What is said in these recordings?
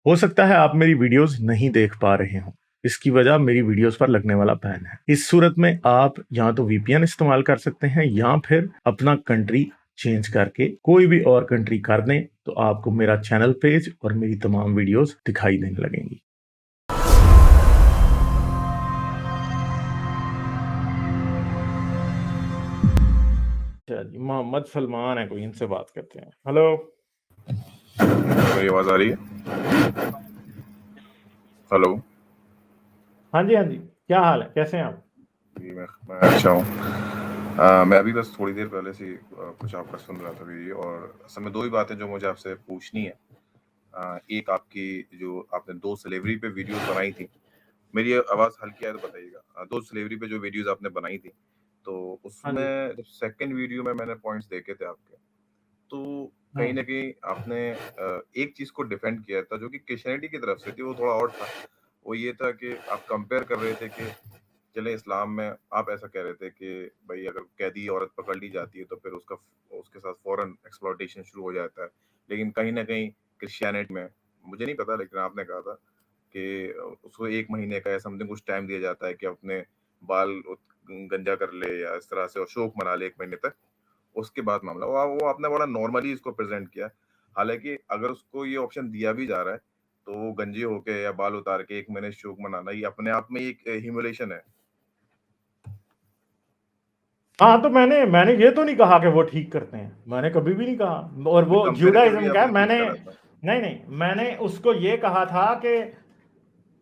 हो सकता है आप मेरी वीडियोस नहीं देख पा रहे हो। इसकी वजह मेरी वीडियोस पर लगने वाला बैन है। इस सूरत में आप या तो वीपीएन इस्तेमाल कर सकते हैं या फिर अपना कंट्री चेंज करके कोई भी और कंट्री कर दें, तो आपको मेरा चैनल पेज और मेरी तमाम वीडियोस दिखाई देने लगेंगी। अच्छा जी, मोहम्मद सलमान है कोई, इनसे बात करते हैं। हेलो, मेरी आवाज आ रही है? हेलो। हाँ जी हाँ जी, क्या हाल है, कैसे हैं आप? जी मैं अच्छा हूँ। मैं अभी बस थोड़ी देर पहले से कुछ आपका सुन रहा था वीडियो, और असल में दो ही बातें जो मुझे आपसे पूछनी है। एक आपकी जो आपने दो स्लेवरी पे वीडियोस बनाई थी, मेरी आवाज़ हल्की आए तो बताइएगा। दो स्लेवरी पे जो वीडियोस आपने बनाई थी, तो हाँ जी। उसमें जब सेकंड वीडियो में मैंने पॉइंट्स देखे थे आपके, तो कहीं न कहीं आपने एक चीज़ को डिफेंड किया था जो कि क्रिश्चियनिटी की तरफ से थी, वो थोड़ा और था। वो ये था कि आप कंपेयर कर रहे थे कि चलें इस्लाम में आप ऐसा कह रहे थे कि भई अगर कैदी औरत पकड़ ली जाती है तो फिर उसके साथ फ़ौरन एक्सप्लॉइटेशन शुरू हो जाता है। लेकिन कहीं न कहीं क्रिश्चियनिटी में, मुझे नहीं पता, लेकिन आपने कहा था कि उसको 1 महीने का या समथिंग कुछ टाइम दिया जाता है कि अपने बाल गंजा कर ले या इस तरह से और शौक मना ले 1 महीने तक। उसके बाद मामला वो आपने बड़ा नॉर्मली इसको प्रेज़ेंट किया। हालाँकि अगर उसको ये ऑप्शन दिया भी जा रहा है, तो वो गंजे होके या बाल उतार के 1 महीने शौक मनाना ये अपने आप में एक ह्यूमिलिएशन है। हाँ, तो मैंने ये तो नहीं कहा कि वो ठीक करते हैं, मैंने कभी भी नहीं कहा। और वो कंपैरेटिवली ज्यूडाइज्म का है, आपने कुछ मैंने करा था। नहीं, मैंने उसको ये कहा था कि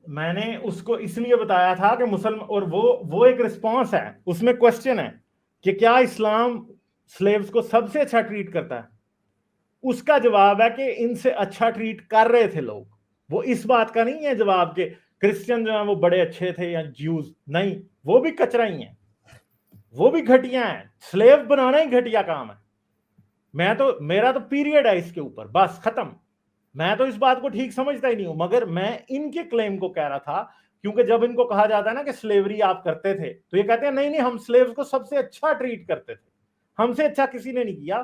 मैंने उसको इसलिए बताया था कि मुसलमान, और वो एक रिस्पॉन्स है, उसमें क्वेश्चन है कि क्या इस्लाम स्लेव्स को सबसे अच्छा ट्रीट करता है। उसका जवाब है कि इनसे अच्छा ट्रीट कर रहे थे लोग। वो इस बात का नहीं है जवाब कि क्रिश्चियन जो है वो बड़े अच्छे थे या ज्यूज, नहीं, वो भी कचरा ही है, वो भी घटिया है। स्लेव बनाना ही घटिया काम है। मेरा तो पीरियड है इसके ऊपर, बस खत्म। मैं तो इस बात को ठीक समझता ही नहीं हूं, मगर मैं इनके क्लेम को कह रहा था, क्योंकि जब इनको कहा जाता है ना कि स्लेवरी आप करते थे, तो ये कहते हैं नहीं नहीं, हम स्लेव्स को सबसे अच्छा ट्रीट करते थे, हमसे अच्छा किसी ने नहीं किया।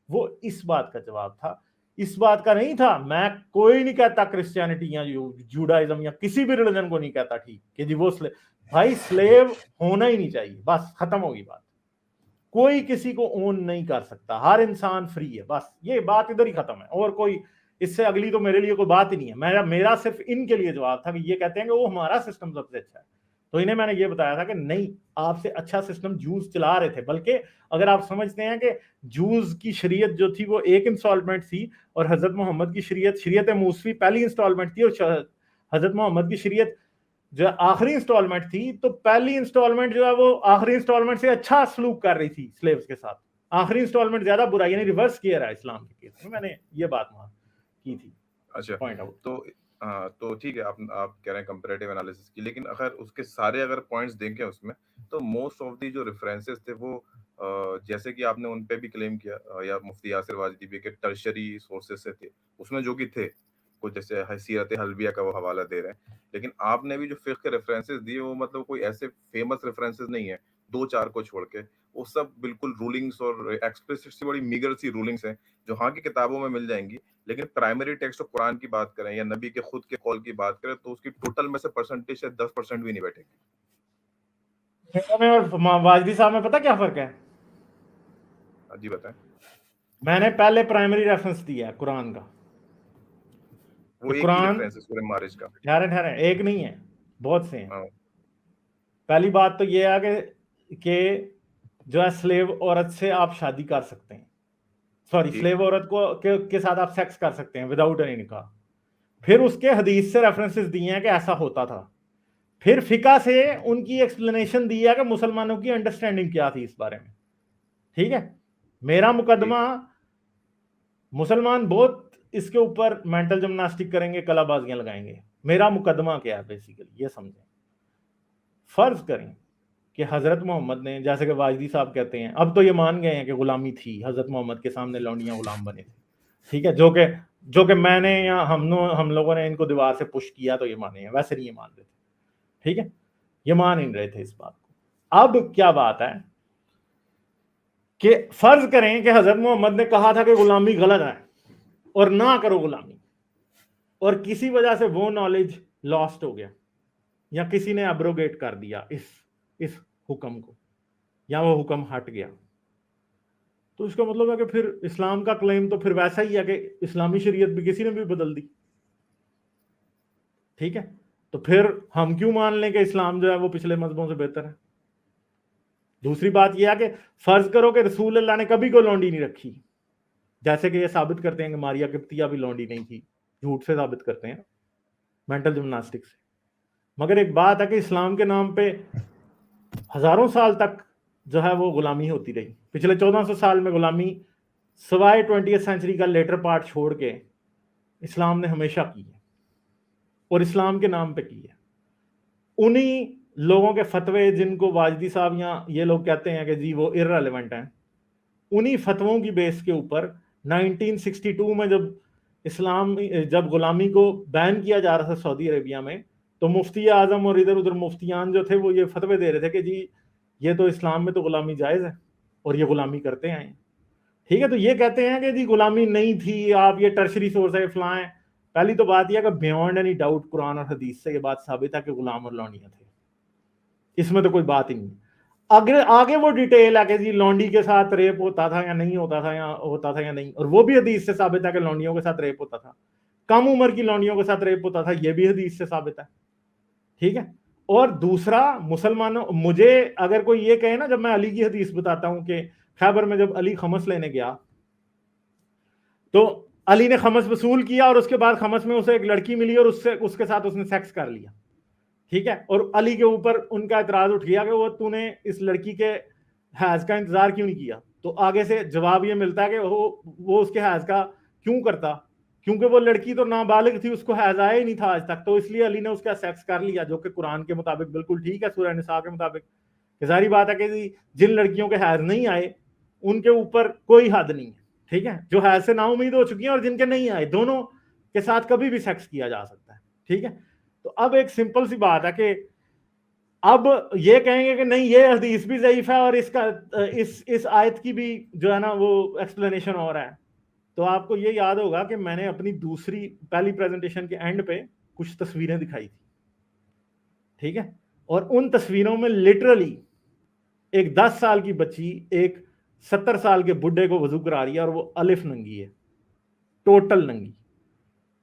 वो इस बात का जवाब था, इस बात का नहीं था। मैं कोई नहीं कहता क्रिश्चियनिटी या जूडाइज्म या किसी भी रिलीजन को नहीं कहता ठीक कि जी वो भाई स्लेव होना ही नहीं चाहिए, बस खत्म होगी बात। कोई किसी को ओन नहीं कर सकता, हर इंसान फ्री है, बस ये बात इधर ही खत्म है। और कोई इससे अगली तो मेरे लिए कोई बात ही नहीं है। मेरा मेरा सिर्फ इनके लिए जवाब था कि ये कहते हैं कि वो हमारा सिस्टम सबसे अच्छा है, तो इन्हें मैंने ये बताया था कि नहीं, आपसे अच्छा सिस्टम जूस चला रहे थे। बल्कि अगर आप समझते हैं कि जूस की शरीयत जो थी वो एक इंस्टॉलमेंट थी, और हजरत मोहम्मद की शरीयत, शरीयत मूसवी पहली इंस्टॉलमेंट थी, और हजरत मोहम्मद की शरीयत जो आखिरी इंस्टॉलमेंट थी, तो पहली इंस्टॉलमेंट जो है वो आखिरी इंस्टॉलमेंट से अच्छा सलूक कर रही थी स्लेव्स के साथ। आखिरी इंस्टॉलमेंट ज्यादा बुरा, यानी रिवर्स किया रहा इस्लाम के केस में। मैंने ये बात वहां की थी, अच्छा, पॉइंट आउट। तो तो ठीक है, आप कह रहे हैं कंपैरेटिव एनालिसिस की, लेकिन अगर उसके सारे अगर पॉइंट्स देखें उसमें, तो मोस्ट ऑफ दी जो रेफरेंसेस थे वो जैसे कि आपने उन पे भी क्लेम किया, या मुफ्ती यासिर वाजिदी भी, कि टर्शरी सोर्सेज से थे, उसमें जो कि थे कुछ, जैसे सीरत हल्बिया का वो हवाला दे रहे हैं। लेकिन आपने भी जो फिqh के रेफरेंसेस दिए वो मतलब कोई ऐसे फेमस रेफरेंसेस नहीं है, 2-4 को छोड़ के। वो सब बिल्कुल रूलिंग्स और एक्सप्लिसिट सी बड़ी मीगर सी रूलिंग्स हैं, जो हाँ की किताबों में मिल जाएँगी। लेकिन प्राइमरी टेक्स्ट ऑफ कुरान की बात करें या नबी के खुद के कॉल की बात करें, तो उसकी टोटल में से परसेंटेज शायद 10% भी नहीं बैठेगी। मेरा में और वाजदी साहब में पता क्या फर्क है? जी बताएं। मैंने पहले प्राइमरी रेफरेंस दिया है कुरान का, वो कि एक ही कुरान, रेफरेंस है सूरह मारिज का। ठहरे ठहरे, एक नहीं है, बहुत से हैं। हाँ, पहली बात तो ये है कि जो है स्लेव औरत से आप शादी कर सकते हैं, सॉरी, ठीक। स्लेव औरत के साथ आप सेक्स कर सकते हैं विदाउट एनी निकाह। फिर उसके हदीस से रेफरेंसेस दिए हैं कि ऐसा होता था। फिर फिका से उनकी एक्सप्लेनेशन दी है कि मुसलमानों की अंडरस्टैंडिंग क्या थी इस बारे में। ठीक है, मेरा ठीक। मुकदमा, मुसलमान बहुत इसके ऊपर मेंटल जिम्नास्टिक करेंगे, कलाबाजियां लगाएंगे। मेरा मुकदमा क्या है बेसिकली, ये समझें। फर्ज करें कि हजरत मोहम्मद ने, जैसे कि वाजदी साहब कहते हैं, अब तो ये मान गए हैं कि गुलामी थी, हजरत मोहम्मद के सामने लौंडियां गुलाम बने थे। ठीक है, जो कि मैंने या हम लोगों ने इनको दीवार से पुश किया तो ये माने हैं, वैसे नहीं ये मान रहे थे। ठीक है, ये मान ही नहीं रहे थे इस बात को। अब क्या बात है कि फर्ज करें कि हजरत मोहम्मद ने कहा था कि गुलामी गलत है और ना करो गुलामी, और किसी वजह से वो नॉलेज लॉस्ट हो गया या किसी ने एब्रोगेट कर दिया इस हुक्म को, या वो हुक्म हट गया, तो इसका मतलब है कि फिर इस्लाम का क्लेम तो फिर वैसा ही है कि इस्लामी शरीयत भी किसी ने भी बदल दी। ठीक है, तो फिर हम क्यों मान लें कि इस्लाम जो है वो पिछले मजहबों से बेहतर है। दूसरी बात यह है कि फर्ज करो कि रसूल अल्लाह ने कभी कोई लौंडी नहीं रखी, जैसे कि ये साबित करते हैं कि मारिया किप्तिया भी लौंडी नहीं थी, झूठ से साबित करते हैं, मेंटल जिम्नास्टिक से। मगर एक बात है कि इस्लाम के नाम पे हजारों साल तक जो है वो गुलामी होती रही। पिछले 1400 साल में गुलामी सवाए 20वीं सेंचुरी का लेटर पार्ट छोड़ के इस्लाम ने हमेशा की है, और इस्लाम के नाम पे की है। उन्हीं लोगों के फतवे जिनको वाजदी साहब या ये लोग कहते हैं कि जी वो इररेलेवेंट हैं, उन्हीं फतवों की बेस के ऊपर 1962 में जब गुलामी को बैन किया जा रहा था सऊदी अरेबिया में, तो मुफ्ती आजम और इधर उधर मुफ्तियान जो थे वो ये फतवे दे रहे थे कि जी ये तो इस्लाम में तो गुलामी जायज़ है और ये गुलामी करते हैं। ठीक है, तो ये कहते हैं कि जी गुलामी नहीं थी, आप ये टर्शरी सोर्स है फलां है। पहली तो बात यह कि बियॉन्ड एनी डाउट कुरान और हदीस से ये बात साबित है कि गुलाम और लौंडियां थे, इसमें तो कोई बात ही नहीं। अगर आगे वो डिटेल है कि जी लौंडी के साथ रेप होता था या नहीं होता था, या होता था या नहीं, और वो भी हदीस से साबित है कि लौंडियों के साथ रेप होता था, कम उम्र की लौंडियों के साथ रेप होता था, ये भी हदीस से साबित है। ठीक है, और दूसरा मुसलमानों, मुझे अगर कोई ये कहे ना, जब मैं अली की हदीस बताता हूं कि खैबर में जब अली खमस लेने गया तो अली ने खमस वसूल किया और उसके बाद खमस में उसे एक लड़की मिली और उसके साथ उसने सेक्स कर लिया। ठीक है, और अली के ऊपर उनका एतराज उठ गया कि वो तूने इस लड़की के हैज का इंतजार क्यों नहीं किया। तो आगे से जवाब ये मिलता है कि वो उसके हैज का क्यों करता, क्योंकि वो लड़की तो नाबालिग थी, उसको हैज आया ही नहीं था आज तक, तो इसलिए अली ने उसका सेक्स कर लिया, जो कि कुरान के मुताबिक बिल्कुल ठीक है, सूरह निसा के मुताबिक। जाहिर बात है कि जिन लड़कियों के हैज नहीं आए उनके ऊपर कोई हद नहीं है। ठीक है, जो हैज से नाउमीद हो चुकी हैं और जिनके नहीं आए, दोनों के साथ कभी भी सेक्स किया जा सकता है। ठीक है, तो अब एक सिंपल सी बात है कि अब ये कहेंगे कि नहीं ये हदीस भी ज़ईफ है और इसका इस आयत की भी जो है ना वो एक्सप्लेनेशन हो रहा है। तो आपको ये याद होगा कि मैंने अपनी पहली प्रेजेंटेशन के एंड पे कुछ तस्वीरें दिखाई थी। ठीक है, और उन तस्वीरों में लिटरली एक 10 साल की बच्ची एक 70 साल के बुढ़े को वजू करा रही है और वो अलिफ नंगी है, टोटल नंगी।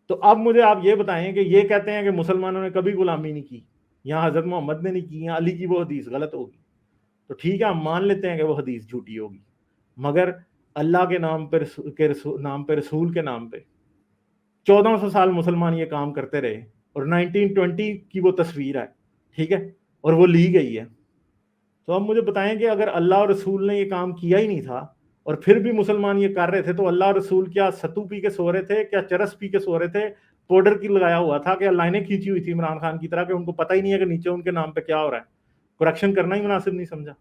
तो अब मुझे आप ये बताएं कि ये कहते हैं कि मुसलमानों ने कभी गुलामी नहीं की, या हजरत मोहम्मद ने नहीं की, या अली की वो हदीस गलत होगी, तो ठीक है हम मान लेते हैं कि वो हदीस झूठी होगी। मगर अल्लाह के नाम पर रसूल के नाम पे 1400 साल मुसलमान ये काम करते रहे, और 1920 की वो तस्वीर है। ठीक है, और वो ली गई है। तो अब मुझे बताएं कि अगर अल्लाह और रसूल ने ये काम किया ही नहीं था और फिर भी मुसलमान ये कर रहे थे, तो अल्लाह और रसूल क्या सत्तू पी के सो रहे थे, क्या चरस पी के सो रहे थे, पाउडर की लगाया हुआ था, क्या लाइनें खींची हुई थी इमरान खान की तरह, कि उनको पता ही नहीं है कि नीचे उनके नाम पे क्या हो रहा है। करेक्शन करना ही मुनासिब नहीं समझा।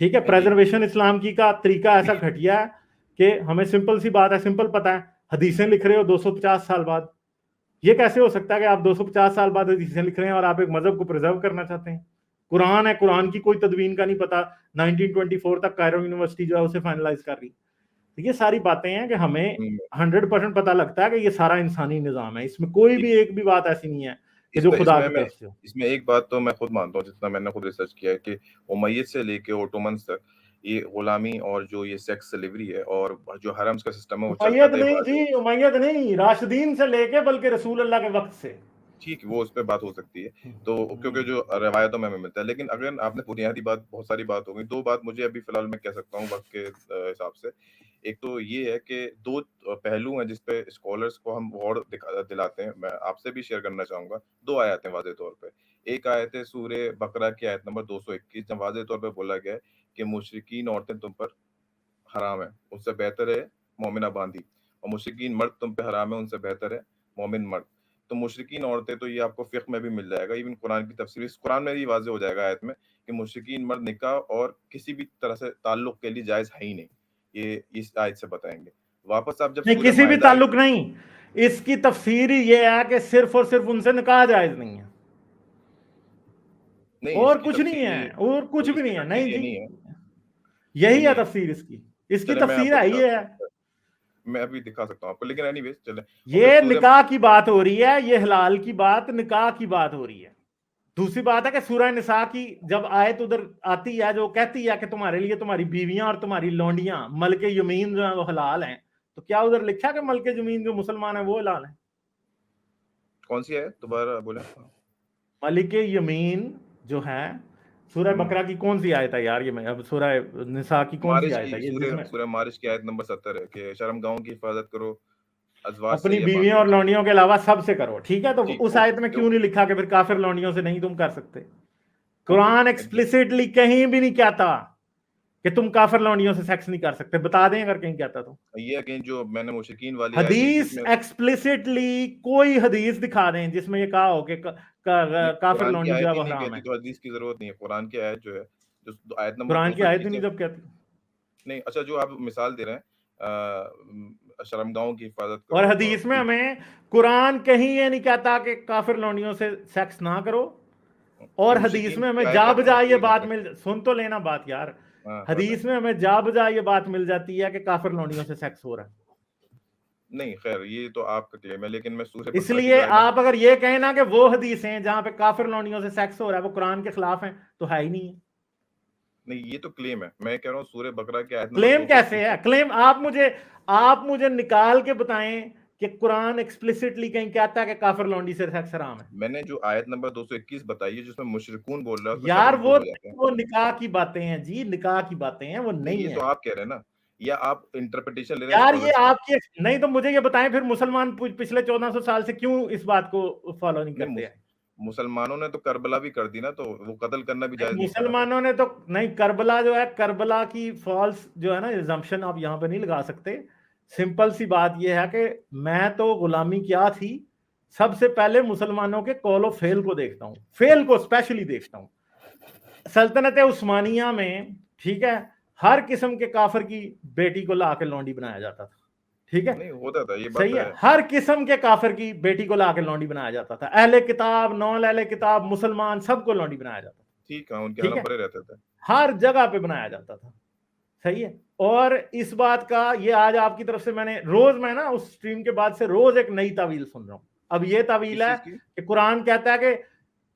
ठीक है, प्रेजर्वेशन इस्लाम की का तरीका ऐसा घटिया है कि हमें सिंपल सी बात है, सिंपल पता है, हदीसें लिख रहे हो 250 साल बाद। ये कैसे हो सकता है कि आप 250 साल बाद हदीसें लिख रहे हैं और आप एक मजहब को प्रिजर्व करना चाहते हैं। कुरान है, कुरान की कोई तदवीन का नहीं पता, 1924 तक कायरो यूनिवर्सिटी जो है उसे फाइनलाइज कर रही। तो ये सारी बातें हैं कि हमें 100% पता लगता है कि ये सारा इंसानी निजाम है, इसमें कोई भी एक भी बात ऐसी नहीं है कि जो खुदा की तरफ से हो। इसमें एक बात तो मैं खुद मानता हूँ, जितना मैंने खुद रिसर्च किया है, कि उमय्यद से लेके ओटोमन्स तक ये गुलामी और जो ये सेक्स डिलीवरी है और जो हरम्स का सिस्टम है वो चलता उमय्यद नहीं जी, उमय्यद नहीं, राशिदीन से लेके बल्कि रसूल अल्लाह के वक्त से। ठीक, वो उस पे बात हो सकती है, तो क्योंकि जो रवायतों में हमें मिलता है। लेकिन अगर आपने बुनियादी बात, बहुत सारी बात हो गई, 2 बात मुझे अभी फ़िलहाल मैं कह सकता हूँ वक़्त के हिसाब से। एक तो ये है कि 2 पहलू हैं जिस पे स्कॉलर्स को हम और दिलाते हैं, मैं आपसे भी शेयर करना चाहूँगा। 2 आयत हैं वाज़ेह तौर पे। एक आयत है सूरे बकरा की आयत नंबर 221, जहाँ वाज़ेह तौर पे बोला गया है कि मुशरिकीन औरतें तुम पर हराम है, उससे बेहतर है मोमिना बांदी, और मुशरिकीन मर्द तुम पे हराम है, उनसे बेहतर है मोमिन मर्द। तो मुशरिकीन औरतें तो ये आपको फ़िक़्ह में भी मिल जाएगा, इवन कुरान की तफ़सीर, इस कुरान में भी वाज़ेह हो जाएगा आयत में कि मुशरिकीन मर्द निकाह और किसी भी तरह से ताल्लुक़ के लिए जायज़ है ही नहीं। ये इस आयत से बताएँगे। वापस आप जब नहीं, सूरह किसी भी माइदा ताल्लुक नहीं, इसकी तफसीर ही ये है कि सिर्फ और सिर्फ उनसे निकाह जायज नहीं है, नहीं, और इसकी कुछ नहीं तफ़सीर है, ये, और कुछ भी इसकी नहीं है। तफ़सीर नहीं ये जी, नहीं है, ये यही है नहीं है। तफसीर इसकी चलें मैं तफसीर आपको है बताता ये है। हूँ। मैं अभी दिखा सकता हूँ आपको, लेकिन एनीवेज चले। ये निकाह की बात हो रही है, ये हलाल की बात, निकाह की बात हो रही है। दूसरी बात है कि सूरह निसा की जब आयत उधर आती है जो कहती है कि तुम्हारे लिए तुम्हारी बीवियां और तुम्हारी लौंडियां मलके यमीन जो है वो हलाल हैं, तो क्या उधर लिखा कि मलके यमीन जो मुसलमान है वो हलाल है? कौन सी है दोबारा बोले? मलिके यमीन जो है सूरह बकरा की कौन सी आयत है यार? ये मैं अब सूरह निसा की कौन सी मारिज आयत की, है ये जिसमें सूरह मारिज की आयत नंबर 70 है कि शर्म गांव की हिफाजत करो, अजवाज से अपनी या बीवियों बाकियों और से। लौंडियों के अलावा सबसे करो, ठीक है? तो ठीक, उस आयत ओके, में तो क्यों नहीं लिखा कि फिर काफिर लौंडियों से नहीं तुम कर सकते? ओके, कुरान एक्सप्लिसिटली कहीं भी नहीं कहता कि तुम काफिर लौंडियों से सेक्स नहीं कर सकते। बता दें अगर कहीं कहता तो। ये अगेन जो मैंने मुशरिकीन वाली आयत दी हदीस जिसमें एक्सप्लिसिटली कोई हदीस दिखा दें जिसमें ये कहा हो कि काफिर कुरान की लौंडी जो आयत है ही वो नहीं हराम कहती है। तो हदीस की जरूरत नहीं है। कुरान की आयत जो है, जो आयत नंबर कुरान की आयत ही 221 नहीं है। जब कहती। नहीं, अच्छा, जो आप मिसाल दे रहे हैं शर्मगाहों की हिफाजत और करो, हदीस में हमें कुरान कहीं ये नहीं कहता कि काफिर लौंडियों से सेक्स ना करो, ये और हदीस मुशरिकीन में की हमें आयत जा है ना, बजा तो ये ये कर बात सकते हैं। सुन तो लेना बात यार। हाँ, बताएं। हदीस में हमें जा बजा ये बात मिल जाती है कि काफिर लौंडियों से सेक्स हो रहा है। नहीं, खैर ये तो आपका क्लेम है, लेकिन मैं सूरह बकरा की इसलिए जो आयत आप अगर ये कहें ना कि वो हदीस हैं जहां पे काफिर लौंडियों से सेक्स हो रहा है वो कुरान के खिलाफ हैं, तो है ही नहीं है। नहीं, ये तो क्लेम है। मैं कह रहा हूँ सूरह बकरा की आयत नंबर क्लेम कैसे 221 है? है। क्लेम आप मुझे निकाल के बताएं कि कुरान एक्सप्लिसिटली कहीं कहता है कि काफिर लौंडी से सेक्स हराम है। मैंने जो आयत नंबर 221 बताई है जिसमें मुशरिकून बोल रहा है, उसमें सब यार इंक्लूड हो जाते हैं। वो निकाह की बातें हैं जी, निकाह की बातें हैं, वो नहीं, नहीं ये है। तो आप कह रहे हैं ना, या आप इंटरप्रिटेशन ले रहे हैं यार ये स्कॉलर से। आपके नहीं, तो मुझे ये बताएं फिर मुसलमान पिछले 1400 साल से क्यों इस बात को फॉलो नहीं नहीं, करते हैं? मुसलमानों ने तो करबला भी कर दी ना, तो वो कत्ल करना भी जायज नहीं था ना फिर। मुसलमानों ने तो नहीं, करबला जो है, करबला की फॉल्स जो है ना एजम्पशन आप यहां पे नहीं लगा सकते। सिंपल सी बात यह है कि मैं तो गुलामी क्या थी, सबसे पहले मुसलमानों के कॉलो फेल को देखता हूं, फेल को स्पेशली देखता हूं। सल्तनत उस्मानिया में, ठीक है, हर किस्म के काफिर की बेटी को ला के लौंडी बनाया जाता था, ठीक है? नहीं होता था, ये बात सही तो है, है। हर किस्म के काफिर की बेटी को ला के लौंडी बनाया जाता था। अहले किताब, नॉन अहले किताब, मुसलमान, सबको लौंडी बनाया जाता था, ठीक है, उनके ठीक हरम है? परे रहते थे। हर जगह पे बनाया जाता था, सही है। और इस बात का ये आज आपकी तरफ से मैं ना उस स्ट्रीम के बाद से रोज एक नई तावील सुन रहा हूं। अब ये तावील किस है चीज की? कि कुरान कहता है कि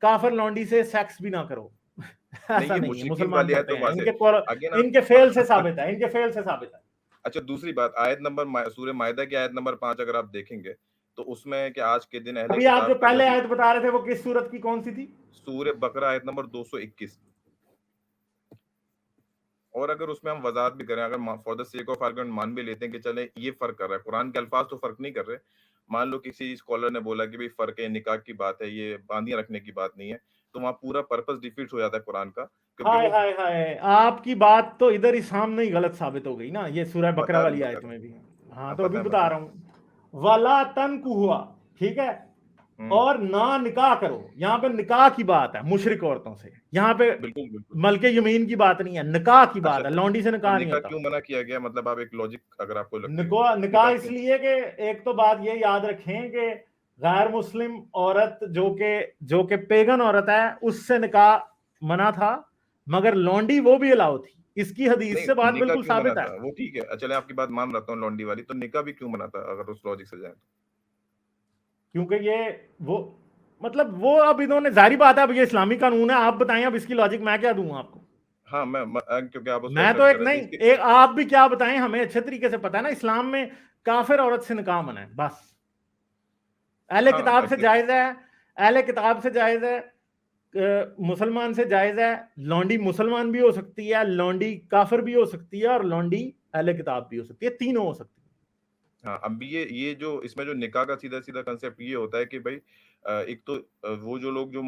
काफिर लौंडी से सेक्स भी ना करो। नहीं, ऐसा ये नहीं है, मुशरिकीन मुसलमान वाली आयत करते तो हैं, वहां से अगेन इनके फेल से साबित है, इनके फेल से साबित है। अच्छा, दूसरी बात, आयत नंबर सूरह मायदा की आयत नंबर 5 अगर आप देखेंगे तो उसमें कि आज के दिन अहले अभी आप जो किताब का पहले जब आयत बता रहे थे वो किस सूरत की कौन सी थी? सूरह बकरा आयत नंबर 221। और अगर उसमें हम वजाहत भी करें, अगर for the sake of argument मान भी लेते हैं कि चले ये फर्क कर रहा है, कुरान के अल्फाज तो फर्क नहीं कर रहे। मान लो किसी स्कॉलर ने बोला कि भाई फर्क है, निकाह की बात है, ये बांदियां रखने की बात नहीं है, तो वहाँ पूरा पर्पस डिफीट हो जाता है कुरान का, क्योंकि हाय वो हाय हाय, आपकी बात तो इधर ही सामने ही गलत साबित हो गई ना, ये सूरह बकरा वाली बता आयत रहे में भी। हाँ आप तो अभी बताएं बता बताएं। रहा हूं, वाला तन हुआ, ठीक है? हम्म, और ना निकाह करो, यहां पे निकाह की बात है मुशरिक औरतों से, यहां पे बिल्कुल बिल्कुल। मलके यमीन की बात नहीं है, निकाह की अच्छा, बात है, लौंडी से तो निकाह नहीं निकाह होता। क्यों मना किया गया, मतलब आप एक लॉजिक अगर आपको लगती है, निकाह निकाह निकाह क्यों? इसलिए कि एक तो बात ये याद रखें कि गैर मुस्लिम औरत जो के पेगन औरत है उससे निकाह मना था, मगर लौंडी वो भी अलाउ थी। इसकी हदीस से नहीं, बात निकाह बिल्कुल क्यों मना साबित है। था वो ठीक है, चले आपकी बात मान रहा हूँ लॉन्डी वाली, तो निकाह भी क्यों मना था अगर उस लॉजिक से जाए तो? क्योंकि ये वो मतलब वो अब इन्होंने, जाहिर बात है, अब ये इस्लामी कानून है, आप बताएं अब इसकी लॉजिक मैं क्या दूंगा आपको? हाँ, क्योंकि आप उस पर मैं तो सर्च एक कर रहे थे नहीं, इसके। एक आप भी क्या बताएं, हमें अच्छे तरीके से पता है ना इस्लाम में काफिर औरत से निकाह मना है बस। अहले हाँ, किताब से जायज है, अहले किताब से जायज है, मुसलमान से जायज है, लौंडी मुसलमान भी हो सकती है, लौंडी काफिर भी हो सकती है, और लौंडी अहले किताब भी हो सकती है, तीनों हो सकती है। हाँ, अब ये जो इसमें जो निकाह का सीधा सीधा कंसेप्ट ये होता है कि भाई एक तो वो जो लोग जो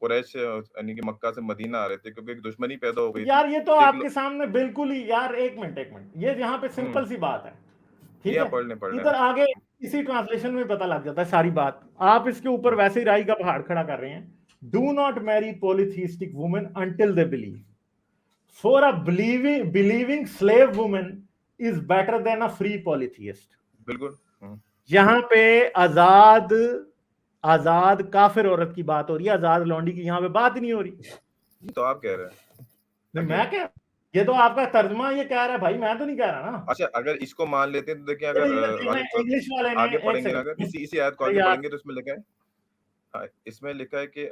कुरैश से यानी कि मक्का से मदीना आ रहे थे, क्योंकि एक दुश्मनी पैदा हो गई थी, यार ये तो तो आपके सामने बिल्कुल ही, यार एक मिनट एक मिनट, ये यहाँ पे हम्म, सिंपल सी बात है, ये ठीक आप है? पढ़ लें इधर आप। आगे इसी ट्रांसलेशन में पता लग जाता है सारी बात। आप इसके ऊपर हम्म, वैसे ही राई का पहाड़ खड़ा कर रहे हैं। Do not marry polytheistic women until they believe, for a believing slave women is better than a free polytheist. बिल्कुल। यहां पे आजाद आजाद काफिर औरत की बात हो रही है, आजाद लौंडी की यहां पे बात ही नहीं हो रही। ये तो आप कह रहे हैं नहीं मैं अगेन। क्या, ये तो आपका तर्जमा ये कह रहा है भाई, मैं तो नहीं कह रहा ना। अच्छा, अगर इसको मान लेते हैं तो देखिए, अगर गालिब साहब इंग्लिश वाले ने, आगे एक पढ़ेंगे ना, अगर सेकंड इसी आयत को अरे आगे यार, पढ़ेंगे तो इसमें लिखा है, हाँ, इसमें लिखा है कि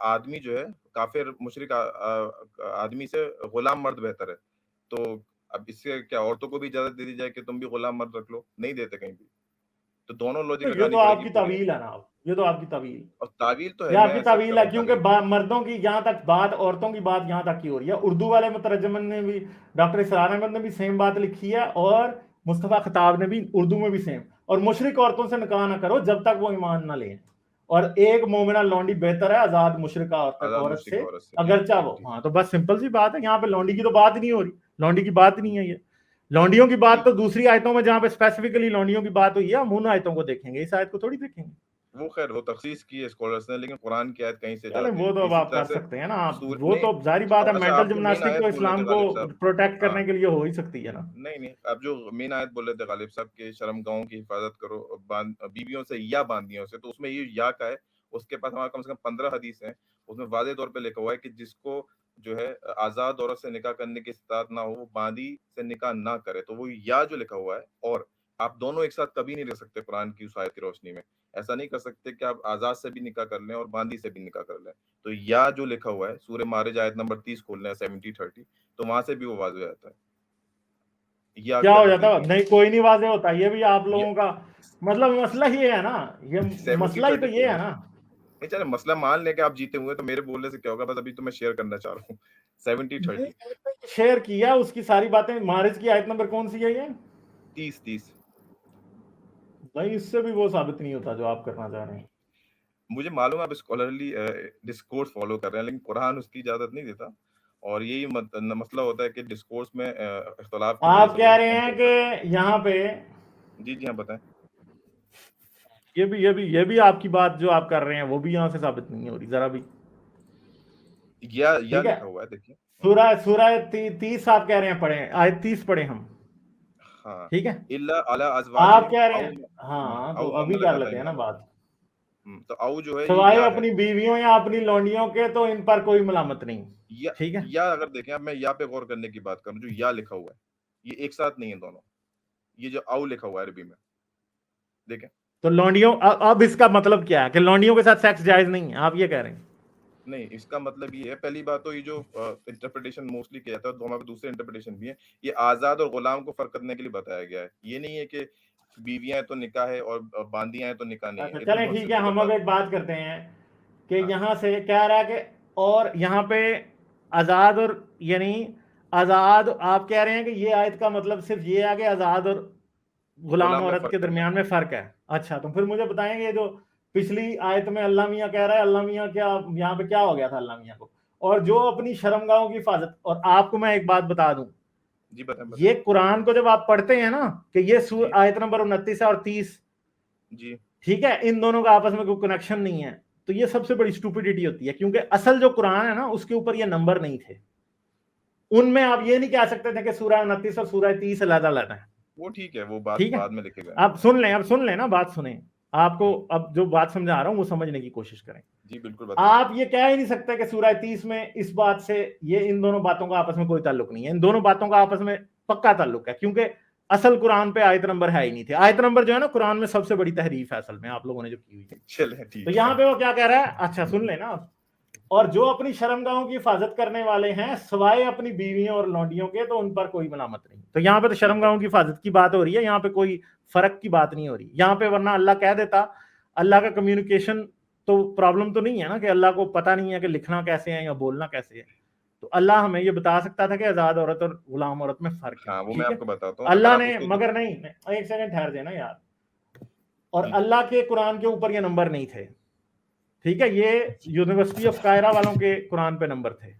आदमी जो है काफिर मुशरिक आदमी से गुलाम मर्द बेहतर है। तो अब इससे क्या औरतों को भी इजाजत दे दी जाए कि तुम भी गुलाम मर्द रख लो? नहीं देते कहीं भी। तो दोनों लॉजिक तो ये लगानी तो पड़ेगी आपकी पूरी। तावील है ना, ये तो आपकी तावील, और तावील तो ये है, मैं आपकी एक्सेप्ट कर तावील रहा है, हूँ क्योंकि तावील। मर्दों की जहां तक बात, औरतों की बात यहां तक की हो रही है। उर्दू वाले मुतरजमन ने भी, डॉक्टर इसरार अहमद ने भी सेम बात लिखी है, और मुस्तफा खताब ने भी उर्दू में भी सेम। और मुशरिक औरतों से निकाह ना करो जब तक वो ईमान ना ले। और एक मोमिना लौंडी बेहतर है आजाद मुशरिका आजाद औरत मुश्रिक से, औरत से। ठीक अगरचा ठीक वो। ठीक हाँ, तो बस सिंपल सी बात है, यहाँ पे लौंडी की तो बात ही नहीं हो रही, लौंडी की बात ही नहीं है ये। लौंडियों की बात ठीक। तो दूसरी आयतों में जहां पे स्पेसिफिकली लौंडियों की बात हुई है, हम उन आयतों को देखेंगे, इस आयत को थोड़ी देखेंगे। वो खैर वो तखसीस की है स्कॉलर्स ने, लेकिन कुरान की आयत कहीं से चले, जाती वो नहीं। तो अब इसी आप तरह कर से सकते हैं ना, आप सूर वो नहीं। तो जारी बात है, अच्छा, मेंटल आप जो मेन जिम्नास्टिक आयत तो बोल रहे थे इस्लाम को गालिब साहब, प्रोटेक्ट हाँ, करने के लिए हो ही सकती है ना। नहीं नहीं, आप जो मेन आयत बोल रहे थे गालिब साहब के शर्मगाहों की हिफाजत करो बीवियों से या बांदियों से, तो उसमें ये या का है। उसके पास हमारा कम से कम 15 हदीस हैं, उसमें वाज़ेह तौर पे लिखा हुआ है कि जिसको जो है आजाद औरत से निकाह करने की इस्तात ना हो, वो बांदी से निकाह ना करे। तो वो या जो लिखा हुआ है, और आप दोनों एक साथ कभी नहीं रह सकते कुरान की उस आयत की रोशनी में। ऐसा नहीं कर सकते कि आप आजाद से भी निकाह कर लें और बांदी से भी निकाह कर लें। तो या जो लिखा हुआ है, सूरह मारिज आयत नंबर 30 खोल लें, 70-30, तो वहां से भी वो वाज़ेह हो जाता है या क्या का हो जाता नजदीक है? में। नहीं, कोई नहीं वाजे होता, ये भी आप या लोगों का मतलब मसला ये है ना, ये सेवेंटी मसला ही तो थर्टी ये खोल है लें। ना। नहीं चले, मसला मान लें कि आप जीते हुए, तो मेरे बोलने से क्या होगा, बस अभी तो मैं शेयर करना चाह रहा हूँ। 70-30। शेयर किया उसकी सारी बातें, मारिज की आयत नंबर कौन सी है ये? 30-30। भाई, इससे भी वो साबित नहीं होता जो आप करना चाह रहे हैं। मुझे मालूम है आप स्कॉलरली डिस्कोर्स फॉलो कर रहे हैं, लेकिन कुरान उसकी इजाजत नहीं देता। और यही मसला होता है कि डिस्कोर्स में इख्तलाफ की वजह आप से कह लोग रहे डिफेंड हैं करते हैं। कि यहाँ पे, जी जी, हाँ बताएं। ये भी आपकी बात जो आप कर रहे हैं वो भी यहाँ से साबित नहीं हो रही जरा भी। या ठीक है, लिखा हुआ है, देखिए। सूरह सूरह 30 आप कह रहे हैं, पढ़े आयत 30 पढ़े हम। हाँ। ठीक है, इल्ला अला आप अज़वाजिहिम कह रहे औ हैं, हाँ, तो औ मा अभी कर मलकत लेते हैं ना अयमानुहुम। बात। तो औ जो है ये सवाए या है। अपनी बीवियों या अपनी लौंडियों के, तो इन पर कोई मलामत नहीं। या ठीक है, या अगर देखें, अब मैं या पे गौर करने की बात करूं, जो या लिखा हुआ है, ये एक साथ नहीं है दोनों। ये जो औ लिखा हुआ है अरबी में, देखें। तो लौंडियों, अब इसका मतलब क्या है कि लौंडियों के साथ सेक्स जायज नहीं है, आप ये कह रहे हैं? नहीं, इसका मतलब ये है, पहली बात तो ये जो इंटरप्रिटेशन मोस्टली किया जाता है, तो हमारे दूसरे इंटरप्रिटेशन भी है। ये आजाद और गुलाम को फर्क करने के लिए बताया गया है। ये नहीं है कि बीवियां हैं तो निकाह है और बांदियां हैं तो निकाह नहीं है। अच्छा, ये चलें, दोनों ठीक है, सिंपल हम अब बात। एक बात करते हैं कि हाँ यहाँ से कह रहा है कि, और यहाँ पे आज़ाद और, यानी आज़ाद, आप कह रहे हैं कि ये आयत का मतलब सिर्फ ये है कि आज़ाद और गुलाम गुलाम में औरत फर्क के करना है। दरमियान में फर्क है। अच्छा, तो फिर मुझे बताएंगे, ये जो पिछली आयत में अल्लाह मियाँ कह रहा है, अल्लाह मियाँ क्या, यहाँ पे क्या हो गया था अल्लाह मियाँ को? और जो अपनी शर्मगाहों की हिफाजत, और आपको मैं एक बात बता दूं, जी बताएं बताएं। ये कुरान को जब आप पढ़ते हैं ना, कि ये जी आयत नंबर 29 और 30, जी ठीक है, इन दोनों का आपस में कोई कनेक्शन नहीं है, तो ये सबसे बड़ी स्टूपिडिटी होती है, क्योंकि असल जो कुरान है ना, उसके ऊपर ये नंबर नहीं थे। उनमें आप ये नहीं कह सकते थे कि सूरह 29 और सूरह 30 अलग-अलग है। वो ठीक है, वो बात ठीक है, बाद में लिखे गए। अब सुन लें, अब सुन लें ना, बात सुने। आपको हम्म, अब जो बात समझा रहा हूं वो समझने की कोशिश करें। जी बिल्कुल बताएं। आप ये कह ही नहीं सकते कि सूरह 30 में इस बात से, ये इन दोनों बातों का आपस में कोई ताल्लुक नहीं है। इन दोनों बातों का आपस में पक्का ताल्लुक है, क्योंकि असल कुरान पे आयत नंबर है ही नहीं थे। आयत नंबर जो है ना, कुरान में सबसे बड़ी तहरीफ है असल में आप लोगों ने जो की हुई है। चले तो ठीक यहां है। पे वो क्या कह रहा है, अच्छा सुन लेना। और जो अपनी शर्मगाहों की हिफाजत करने वाले हैं सवाए अपनी बीवियों और लौंडियों के, तो उन पर कोई मलामत नहीं। तो यहाँ पे तो ठीक है। शर्मगाहों की हिफाजत की बात हो रही है, यहाँ पे कोई फर्क की बात नहीं हो रही यहाँ पे, वरना अल्लाह कह देता, अल्लाह का कम्युनिकेशन तो प्रॉब्लम तो नहीं है ना, कि अल्लाह को पता नहीं है कि लिखना कैसे है या बोलना कैसे है। तो अल्लाह हमें ये बता सकता था कि आजाद औरत और गुलाम औरत में फर्क है। हाँ, वो मैं ठीक है, आपको बताता हूँ, अगर अल्लाह आप ने, उसको मगर नहीं, एक सेकंड ठहर देना यार, और जी अल्लाह के कुरान के ऊपर ये नंबर नहीं थे। ठीक है, ये यूनिवर्सिटी ऑफ कायरा वालों के कुरान पे नंबर थे।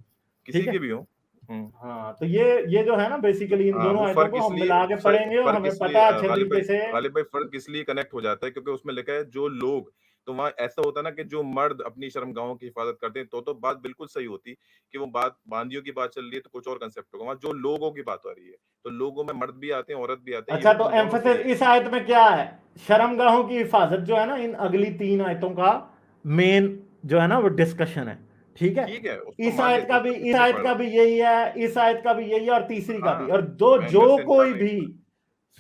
किसी ठीक के है, भी हो। हाँ, तो ये जो है ना, बेसिकली इन हाँ, दोनों वो आयतों फर्क को हम इसलिए मिला के पढ़ेंगे और फर्क हमें इसलिए पता है अच्छे गालिब भाई, तरीके से। फर्क इसलिए कनेक्ट हो जाता है क्योंकि उसमें लिखा है जो लोग। तो वहाँ ऐसा होता है ना कि जो मर्द अपनी शर्मगाहों की हिफाजत करते हैं, तो बात बिल्कुल सही होती कि वो बात बांदियों की बात चल रही है तो कुछ और कंसेप्ट होगा। वहाँ जो लोगों की बात हो रही है, तो लोगों में मर्द भी आते हैं, औरत भी आते हैं, ये अच्छा, तो हुक्म दोनों के एम्फसिस लिए। इस आयत में क्या है? शर्मगाहों की हिफाजत जो है ना, इन अगली 3 आयतों का मेन जो है ना वो डिस्कशन है। ठीक है, ठीक है, उसको इस मान आयत लेते का हैं, भी उसमें कुछ इस नहीं आयत पड़ का रहा। भी यही है, इस आयत का भी यही है, और तीसरी का भी। हाँ, और दो मैं जो इनर सेंस कोई का भी, नहीं।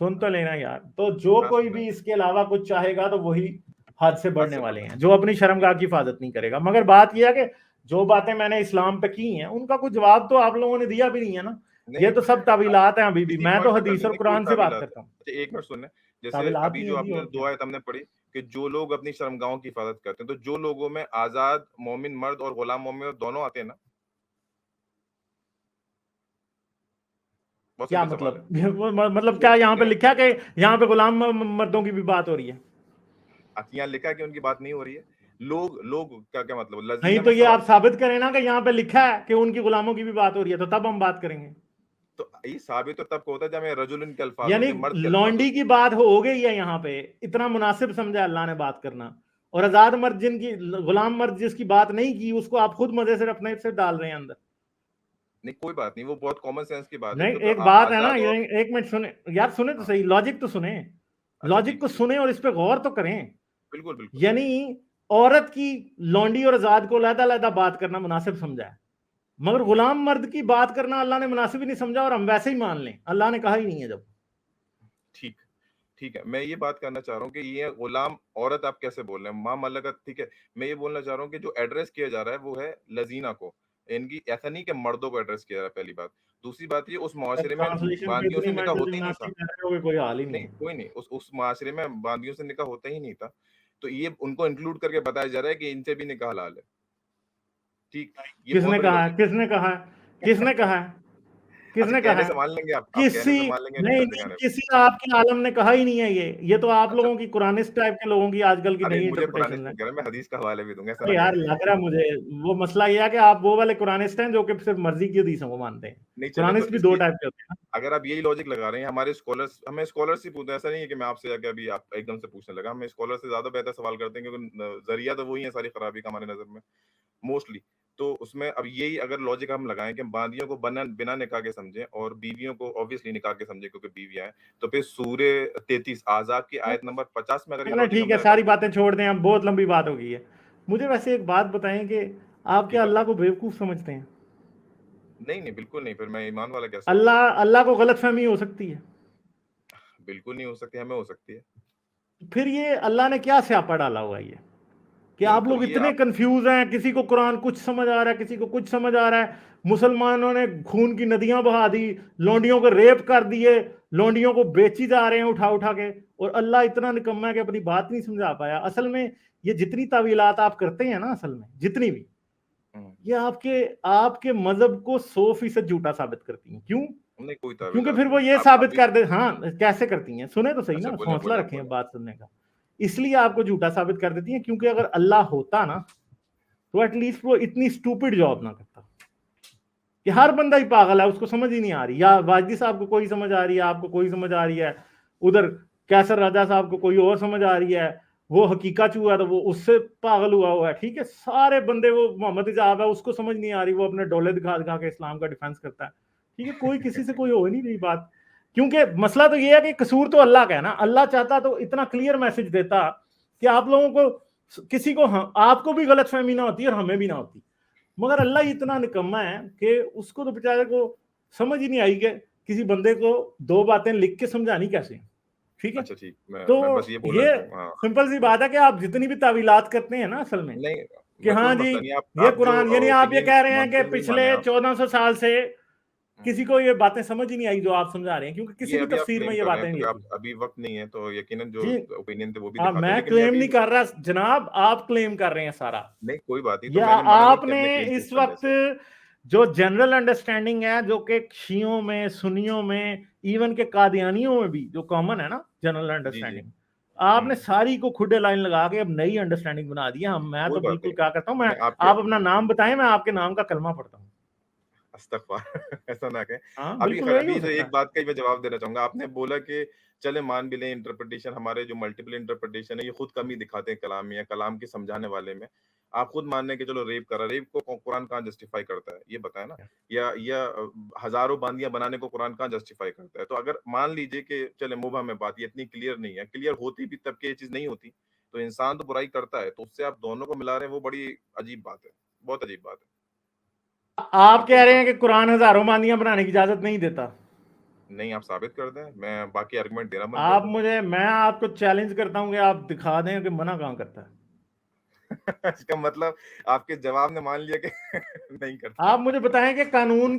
सुन तो लेना यार, तो जो हाँ, कोई सुन रहे भी हैं। इसके अलावा कुछ चाहेगा तो वही हद से हद बढ़ने से वाले बढ़ हैं, जो अपनी शर्मगाह की हिफाजत नहीं करेगा। मगर बात यह है कि जो बातें मैंने इस्लाम पे की हैं उनका कुछ जवाब तो आप लोगों ने दिया भी नहीं है ना। ये नहीं, तो सब तावीलात हैं अभी भी। इसी मैं तो पॉइंट पे कर हदीस और लेंगे, कोई कुरान से बात तावीलात है। करता हूँ। अच्छा, एक मिनट सुनना, जैसे तावीलात अभी ही जो है जी, आपने और 2 क्या। आयत हमने पढ़ी कि जो लोग अपनी शर्मगाहों की हिफाजत करते हैं, तो जो लोगों में आज़ाद मोमिन मर्द और गुलाम मोमिन दोनों आते हैं ना? बहुत क्या सिंपल सवाल है। मतलब मतलब तो क्या यहाँ पे नहीं, लिखा है कि यहाँ पे गुलाम मर्दों की भी बात हो रही है? यहाँ लिखा है कि उनकी बात नहीं हो रही है। लोग लोग का क्या मतलब? नहीं लज़ीना तो में ये सब आप आते हैं। साबित करें ना कि यहाँ पे लिखा है कि उनकी गुलामों की भी बात हो रही है, तो तब हम बात करेंगे। तो ये साबित तो तब को होता है जब में रजुलन के अल्फाज यानी होते हैं, मर्द के अल्फाज लौंडी होते की हैं। बात हो गई है यहाँ पे, इतना मुनासिब समझा अल्लाह ने बात करना। और आजाद मर्द जिनकी, गुलाम मर्द जिसकी बात नहीं की, उसको आप खुद मजे से अपने से डाल रहे हैं अंदर। नहीं, कोई बात नहीं, वो बहुत कॉमन सेंस की बात है, नहीं, क्योंकि एक बात है ना, आज़ाद ये और एक मिनट सुने यार, सुने तो हाँ, सही, लॉजिक तो सुने, अच्छा लॉजिक ठीक को है, ठीक है। सुने और इस पे गौर तो करें। बिल्कुल, बिल्कुल। यानी औरत की, लौंडी और आजाद को अलग-अलग बात करना मुनासिब समझा है, मगर हुँ, गुलाम मर्द की बात करना अल्लाह ने मुनासिब ही नहीं समझा, और हम वैसे ही मान लें, अल्लाह ने कहा ही नहीं है जब। ठीक। ठीक है, मैं ये बात करना चाह रहा हूँ कि ये गुलाम औरत आप कैसे बोल रहे हैं? माँ मलकत ठीक है, मैं ये बोलना चाह रहा हूँ कि जो एड्रेस किया जा रहा है वो है लज़ीना को। इनकी ऐसा नहीं कि मर्दों को एड्रेस किया जा रहा है, पहली बात। दूसरी बात ये, उस मुआशरे में ट्रांसलेशन पे बांदियों इतनी से निकाह मेंटल होता ही नहीं था। जिम्नास्टिक कर रहे हो कि कोई हाल ही नहीं नहीं, है। कोई नहीं, उस मुआशरे में बांदियों से निकाह होता ही नहीं था। तो ये उनको इंक्लूड करके बताया जा रहा है कि इनसे भी निकाह हलाल है। ठीक, ये बहुत किसने बड़ी कहा है, लॉजिक है। किसने कहा है, किसने कहा है, अच्छा, किसने कहा कहने है? से मान लेंगे आप कहने किसी, से मान लेंगे, नहीं निकल नहीं, दिखाने पे। किसी आपके आलम ने कहा ही नहीं है ये तो आप अच्छा, लोगों की कुरानिस्ट टाइप के लोगों की आजकल की अरे नई मुझे कुरान इंटरप्रिटेशन है। नहीं कह रहा, मैं हदीस का हवाले भी दूँगा, ऐसा अरे ना यार, कहें। लग रहा मुझे वो मसला ये है कि आप वो वाले कुरानिस्ट हैं जो कि सिर्फ मर्जी की हदीसों को मानते हैं। नहीं चले तो कुरानिस्ट भी दो इसकी, टाइप के होते हैं ना। अगर आप यही लॉजिक लगा रहे हैं, हमारे स्कॉलर्स हमें स्कॉलरशिप होता है, ऐसा नहीं है कि मैं आपसे जाके अभी आप एकदम से पूछने लगा, हम स्कॉलर से ज़्यादा बेहतर सवाल करते हैं, क्योंकि ज़रिया तो वही है सारी खराबी का हमारी नज़र में, मोस्टली। तो उसमें अब यही अगर लॉजिक हम लगाएँ कि बांदियों को बिना निकाह के समझें और बीवियों को ऑब्वियसली निकाह के समझें क्योंकि बीवियाँ हैं, तो फिर सूरे 33 आज़ाब की आयत नंबर 50 में अगर ये चलो लॉजिक ठीक हम है, लगाएँ सारी तो बातें छोड़ दें, अब बहुत लंबी बात हो गई है। मुझे वैसे एक बात बताएं कि आप जी क्या अल्लाह बताएँ। को बेवकूफ़ समझते हैं? नहीं, नहीं, बिल्कुल नहीं, फिर मैं ईमान वाला कैसे हो अल्लाह जाऊँगा? अल्लाह को गलतफ़हमी हो सकती है। बिल्कुल नहीं हो सकती, हमें हो सकती है। फिर ये अल्लाह ने क्या स्यापा डाला हुआ है ये? कि नहीं, आप तो लोग ये इतने आप कंफ्यूज हैं, किसी को कुरान कुछ समझ आ रहा है, किसी को कुछ समझ आ रहा है। मुसलमानों ने खून की नदियां बहा दी, लौंडियों को रेप कर दिए, लौंडियों को बेची जा रहे हैं उठा उठा के, और अल्लाह इतना निकम्मा है कि अपनी बात नहीं समझा पाया। असल में ये जितनी तावीलात आप करते हैं ना, असल में जितनी भी, हुँ, ये आपके आपके मजहब को 100% झूठा साबित करती हैं। क्यों? नहीं कोई क्योंकि तावीलात फिर वो नहीं। ये आप साबित अभी कर दे, हाँ कैसे करती हैं, सुने तो सही अच्छा ना, बोलें, हौसला बोलें, रखें बोलें। बात सुनने का। इसलिए आपको झूठा साबित कर देती हैं क्योंकि अगर अल्लाह होता ना, तो एटलीस्ट वो इतनी स्टूपिड जॉब ना करता कि हर बंदा ही पागल है, उसको समझ ही नहीं आ रही, या वाजदी साहब को कोई समझ आ रही है, आपको कोई समझ आ रही है, उधर कैसर राजा साहब को कोई और समझ आ रही है, वो हकीका चूहा तो वो उससे पागल हुआ है। ठीक है, सारे बंदे, वो मोहम्मद इजाब है उसको समझ नहीं आ रही, वो अपने डोले दिखा दिखा के इस्लाम का डिफेंस करता है। ठीक है, कोई किसी से कोई हो ही नहीं रही बात। क्योंकि मसला तो ये है कि कसूर तो अल्लाह का है ना। अल्लाह चाहता तो इतना क्लियर मैसेज देता कि आप लोगों को, किसी को, आपको भी गलत फहमी ना होती और हमें भी ना होती। मगर अल्लाह इतना निकम्मा है कि उसको तो बेचारे को समझ ही नहीं आई कि किसी बंदे को दो बातें लिख के समझानी कैसे। ठीक है, अच्छा ठीक, तो मैं बस ये बोलना ये चाहूँ हाँ, सिंपल सी बात है कि आप जितनी भी तावीलात करते हैं ना, असल में नहीं कि मैं कोई हाँ जी मसला नहीं, ये आप जो कुरान, यानी आप ये ओपिनियन कह रहे हैं कि मानते हैं वही पिछले माने आप। 1400 साल से हुँ, किसी को ये बातें समझ ही नहीं आई जो आप समझा रहे हैं, क्योंकि किसी ये भी अभी आप तफसीर में क्लेम ये कर रहे हैं बातें नहीं क्योंकि आप लिखी। अभी वक़्त नहीं है, तो यकीनन जो जी, ओपिनियन थे वो भी अब दिखाते हैं, मैं लेकिन मैं क्लेम अभी नहीं कर रहा जनाब, आप क्लेम कर रहे हैं सारा। नहीं कोई बात नहीं, तो या मैंने मना नहीं किया आपने अपने क्लेम प्रूव इस करने वक्त से। जो जनरल अंडरस्टैंडिंग है, जो कि शियों में, सुन्नियों में, इवन के कादियानियों में भी जो कॉमन है ना जनरल जी, जी। अंडरस्टैंडिंग, हुँ, आपने सारी को खुडे लाइन लगा के अब नई अंडरस्टैंडिंग बना दी है। हम, मैं कोई तो बात बिल्कुल नहीं, क्या करता हूं, मैं, मैं आपके आप अपना नाम बताएं, मैं आपके नाम का कलमा पढ़ता हूं। अस्तगफुर ऐसा ना कहें। हाँ अभी बिल्कुल, खैर यही हो अभी जो सकता एक है। बात का ही मैं जवाब देना चाहूँगा, आपने बोला कि चले मान भी लें इंटरप्रिटेशन, हमारे जो मल्टीपल इंटरप्रिटेशन है ये खुद कमी दिखाते हैं कलाम में या कलाम के समझाने वाले में। आप खुद मान लें कि चलो रेप करा, रेप को कुरान कहाँ जस्टिफाई करता है? ये बताएँ ना? या हज़ारों बांदियाँ बनाने को कुरान कहाँ जस्टिफाई करता है? तो अगर मान लीजिए कि चले मुबहम है बात, ये इतनी क्लियर नहीं है, क्लियर होती भी तब कि ये चीज़ नहीं होती। तो इंसान तो बुराई करता है, तो उससे आप दोनों को मिला रहे हैं, वो बड़ी अजीब बात है। बहुत अजीब बात है। आप कह रहे हैं कि कुरान हजारों बांदियां बनाने की इजाजत नहीं देता। नहीं, आप साबित कर दें, मैं बाकी आर्गुमेंट देना बंद कर आप दूंगा। मैं आपको चैलेंज करता हूं कि आप दिखा दें कि मना कहां करता है। इसका मतलब आपके जवाब ने मान लिया कि नहीं करता। आप मुझे बताएं कि कानून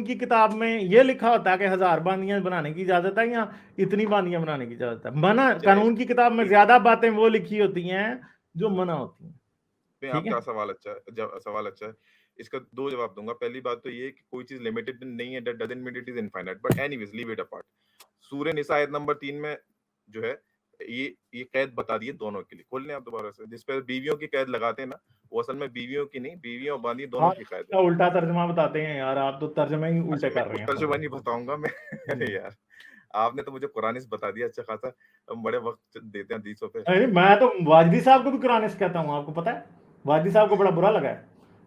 की किताब में ये लिखा होता है कि 1000 बांदियां बनाने की इजाजत है या इतनी बांदियां बनाने की इजाजत है। मना, चलिए कानून की किताब में एक ज्यादा बातें वो लिखी होती हैं जो मना होती हैं। मैं ठीक है, आपका सवाल अच्छा है, सवाल अच्छा है। इसका 2 जवाब दूँगा। पहली बात तो ये है कि कोई चीज़ लिमिटेड नहीं है, that doesn't mean it is infinite, but anyways leave it apart. सूरह निसा आयत नंबर 3 में जो है ये कैद बता दी है दोनों के लिए। खोल लें आप दोबारा से, जिस पे बीवियों की कैद लगाते हैं ना, वो असल में बीवियों की नहीं, बीवियों और बांदी दोनों आप की कैद है। इसका उल्टा तर्जमा बताते हैं यार, आप तो तर्जमे ही अच्छा, उल्टे मैं कर रहे खुद हैं सब। तर्जुमा नहीं बताऊँगा मैं। अरे यार! आपने तो मुझे कुरानिस बता दिया अच्छा खासा। हम बड़े वक़्त देते हैं हदीसों पे। अरे मैं तो वाजदी साहब को भी कुरानिस्ट कहता हूँ, आपको पता है। वाजदी साहब को बड़ा बुरा लगा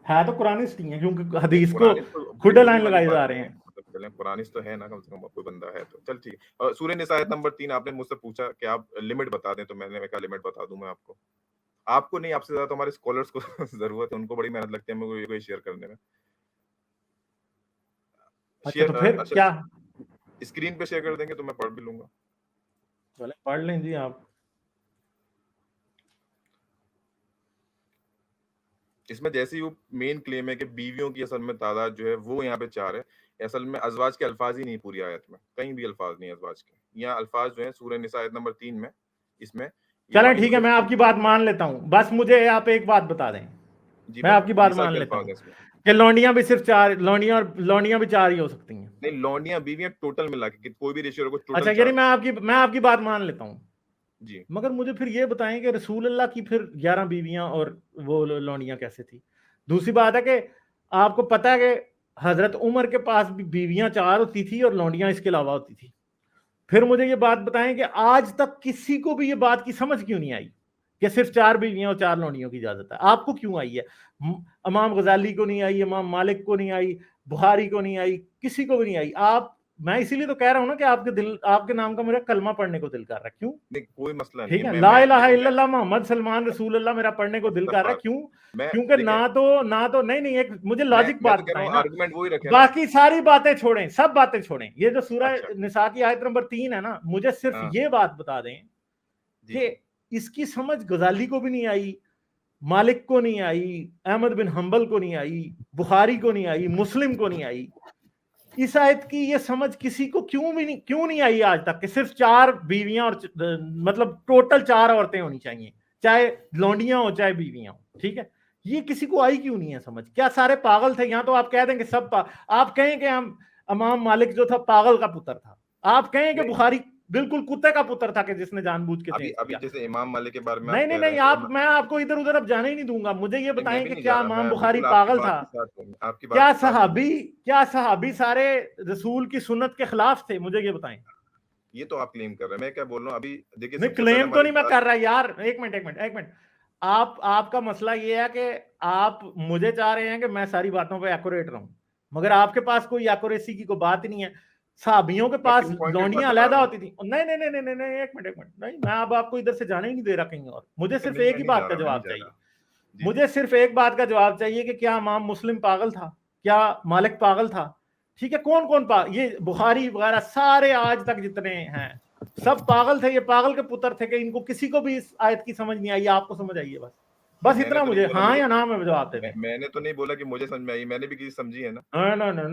है तो कुरानिस्ट ही है, क्योंकि नहीं, हदीस को कुरानिस तो बड़ी खुद बुरी लाइन वाली लगाए बात जा रहे नहीं है। हैं। मतलब चलें कुरानिस तो है ना, कम से कम कोई बंदा है तो। चल ठीक है। सूरह निसा आयत नंबर 3 आपने मुझसे पूछा कि आप लिमिट बता दें, तो मैंने कहा लिमिट बता दूँ मैं आपको। आपको नहीं, आपसे ज़्यादा तो हमारे स्कॉलर्स को ज़रूरत है, उनको बड़ी मेहनत लगती है मेरे को ये शेयर करने में। अच्छा, शेयर तो फिर अच्छा क्या? स्क्रीन पे शेयर कर देंगे तो मैं पढ़ भी लूँगा। चले पढ़ लें जी आप। इसमें जैसे ही वो मेन क्लेम है कि बीवियों की असल में तादाद जो है वो यहाँ पे 4 है। असल में अज़वाज के अल्फाज ही नहीं पूरी आयत में, कहीं भी अल्फाज नहीं है अज़वाज के। यहाँ अल्फाज जो है सूरह निसा आयत नंबर 3 में, इसमें ये चलें मानी ठीक है, मैं आपकी बात मान लेता हूँ, बस मुझे आप एक बात बता दें। जी मैं बताएं, आपकी बात निसा मान के लेता अल्फाज हूँ हैं इसमें। कि लौंडियां भी सिर्फ 4, लौंडियां भी 4 ही हो सकती हैं। नहीं, लौंडियाँ बीवियाँ टोटल मिला के कोई भी रेशियो रखो, अच्छा, टोटल यानी 4। मैं आपकी बात मान लेता हूँ, जी। मगर मुझे फिर ये बताएं कि रसूल अल्लाह की फिर 11 बीवियां और वो लौंडियां कैसे थी? दूसरी बात है कि आपको पता है कि हजरत उमर के पास भी बीवियां 4 होती थी और लौंडियां इसके अलावा होती थी। फिर मुझे ये बात बताएं कि आज तक किसी को भी ये बात की समझ क्यों नहीं आई कि सिर्फ 4 बीवियां और 4 लौंडियों की इजाजत है? आपको क्यों आई है? इमाम गजाली को नहीं आई, इमाम मालिक को नहीं आई, बुखारी को नहीं आई, किसी को भी नहीं आई। आप, मैं इसीलिए तो कह रहा हूं ना कि आपके नाम का मेरा कलमा पढ़ने को दिल कर रहा है। क्यों? नहीं, कोई मसला नहीं ठीक है। है, मैं ला मैं इलाहा देखो मैं इल्लल्लाह मोहम्मद सलमान रसूल अल्लाह मेरा पढ़ने को दिल कर रहा है। इत्तफ़ाक़ क्यों? मैं क्योंकि देखें, ना तो नहीं नहीं, एक मुझे मैं लॉजिक मैं बात तो कह रहा बताएं हूँ ना। आर्गुमेंट वही रखें ना। बाकी सारी बातें छोड़ें, सब बातें छोड़ें, ये जो सूरह अच्छा, निसा की आयत नंबर 3 है ना, मुझे सिर्फ हाँ, ये बात बता दें जी, कि जी। इसकी समझ गजाली को भी नहीं आई, मालिक को नहीं आई, अहमद बिन हंबल को नहीं आई, बुखारी को नहीं आई, मुस्लिम को नहीं आई। इस आयत की ये समझ किसी को क्यों नहीं आई आज तक कि सिर्फ 4 बीवियां और मतलब टोटल 4 औरतें होनी चाहिए, चाहे लौंडियां हो चाहे बीवियां हो। ठीक है, ये किसी को आई क्यों नहीं है समझ? क्या सारे पागल थे? यहां तो आप कह देंगे आप कहें कि हम इमाम मालिक जो था पागल का पुत्र था, आप कहें कि नहीं, बुखारी बिल्कुल कुत्ते का पुत्र था कि जिसने जानबूझ के अभी चेंज अभी किया। जैसे इमाम मालिक के बारे में आप नहीं नहीं कह रहे नहीं, हैं, तो आप, मैं आपको इधर उधर अब जाने ही नहीं दूंगा। मुझे ये नहीं, मैं बताएं भी कि नहीं जा क्या रहा, इमाम मैं बुखारी बिल्कुल आपकी पागल बात था? के साथ हूँ, आपकी बात के साथ हूँ। क्या सहाबी सारे रसूल की सुन्नत के खिलाफ थे? मुझे ये बताएं। ये तो आप क्लेम कर रहे हैं, मैं क्या बोल रहा हूँ अभी। देखिए, नहीं, सबसे पहले क्लेम तो हमारी नहीं मैं बात। कर रहा यार। एक मिनट। आपका मसला ये है कि आप मुझे चाह रहे हैं कि मैं सारी बातों पे एक्यूरेट रहूं, मगर आपके पास कोई एक्यूरेसी की कोई बात ही नहीं है। साहबियों के मैं पास पिन पॉइंटेड बात लौंडियां बता अलहदा रहा हूँ। होती थी। नहीं, एक मिनट। नहीं, मैं अब आपको इधर से जाने ही नहीं दे रहा कहीं और। मुझे नहीं, सिर्फ नहीं, एक मैं ही नहीं जा बात का रहा, मैं नहीं जवाब जा चाहिए। रहा। जी, जी। मुझे सिर्फ एक बात का जवाब चाहिए कि क्या इमाम मुस्लिम पागल था? क्या मालिक पागल था? ठीक है, कौन कौन पागल? ये बुखारी वगैरह सारे आज तक जितने हैं सब पागल थे। ये पागल के पुत्र थे कि इनको किसी को भी इस आयत की समझ नहीं आई। आपको समझ आई है, बस बस मैंने इतना तो नहीं मुझे बोला हाँ मुझे। या ना में जवाब दे दें। मैंने तो नहीं बोला कि मुझे समझ में आई, मैंने भी किसी समझी है ना।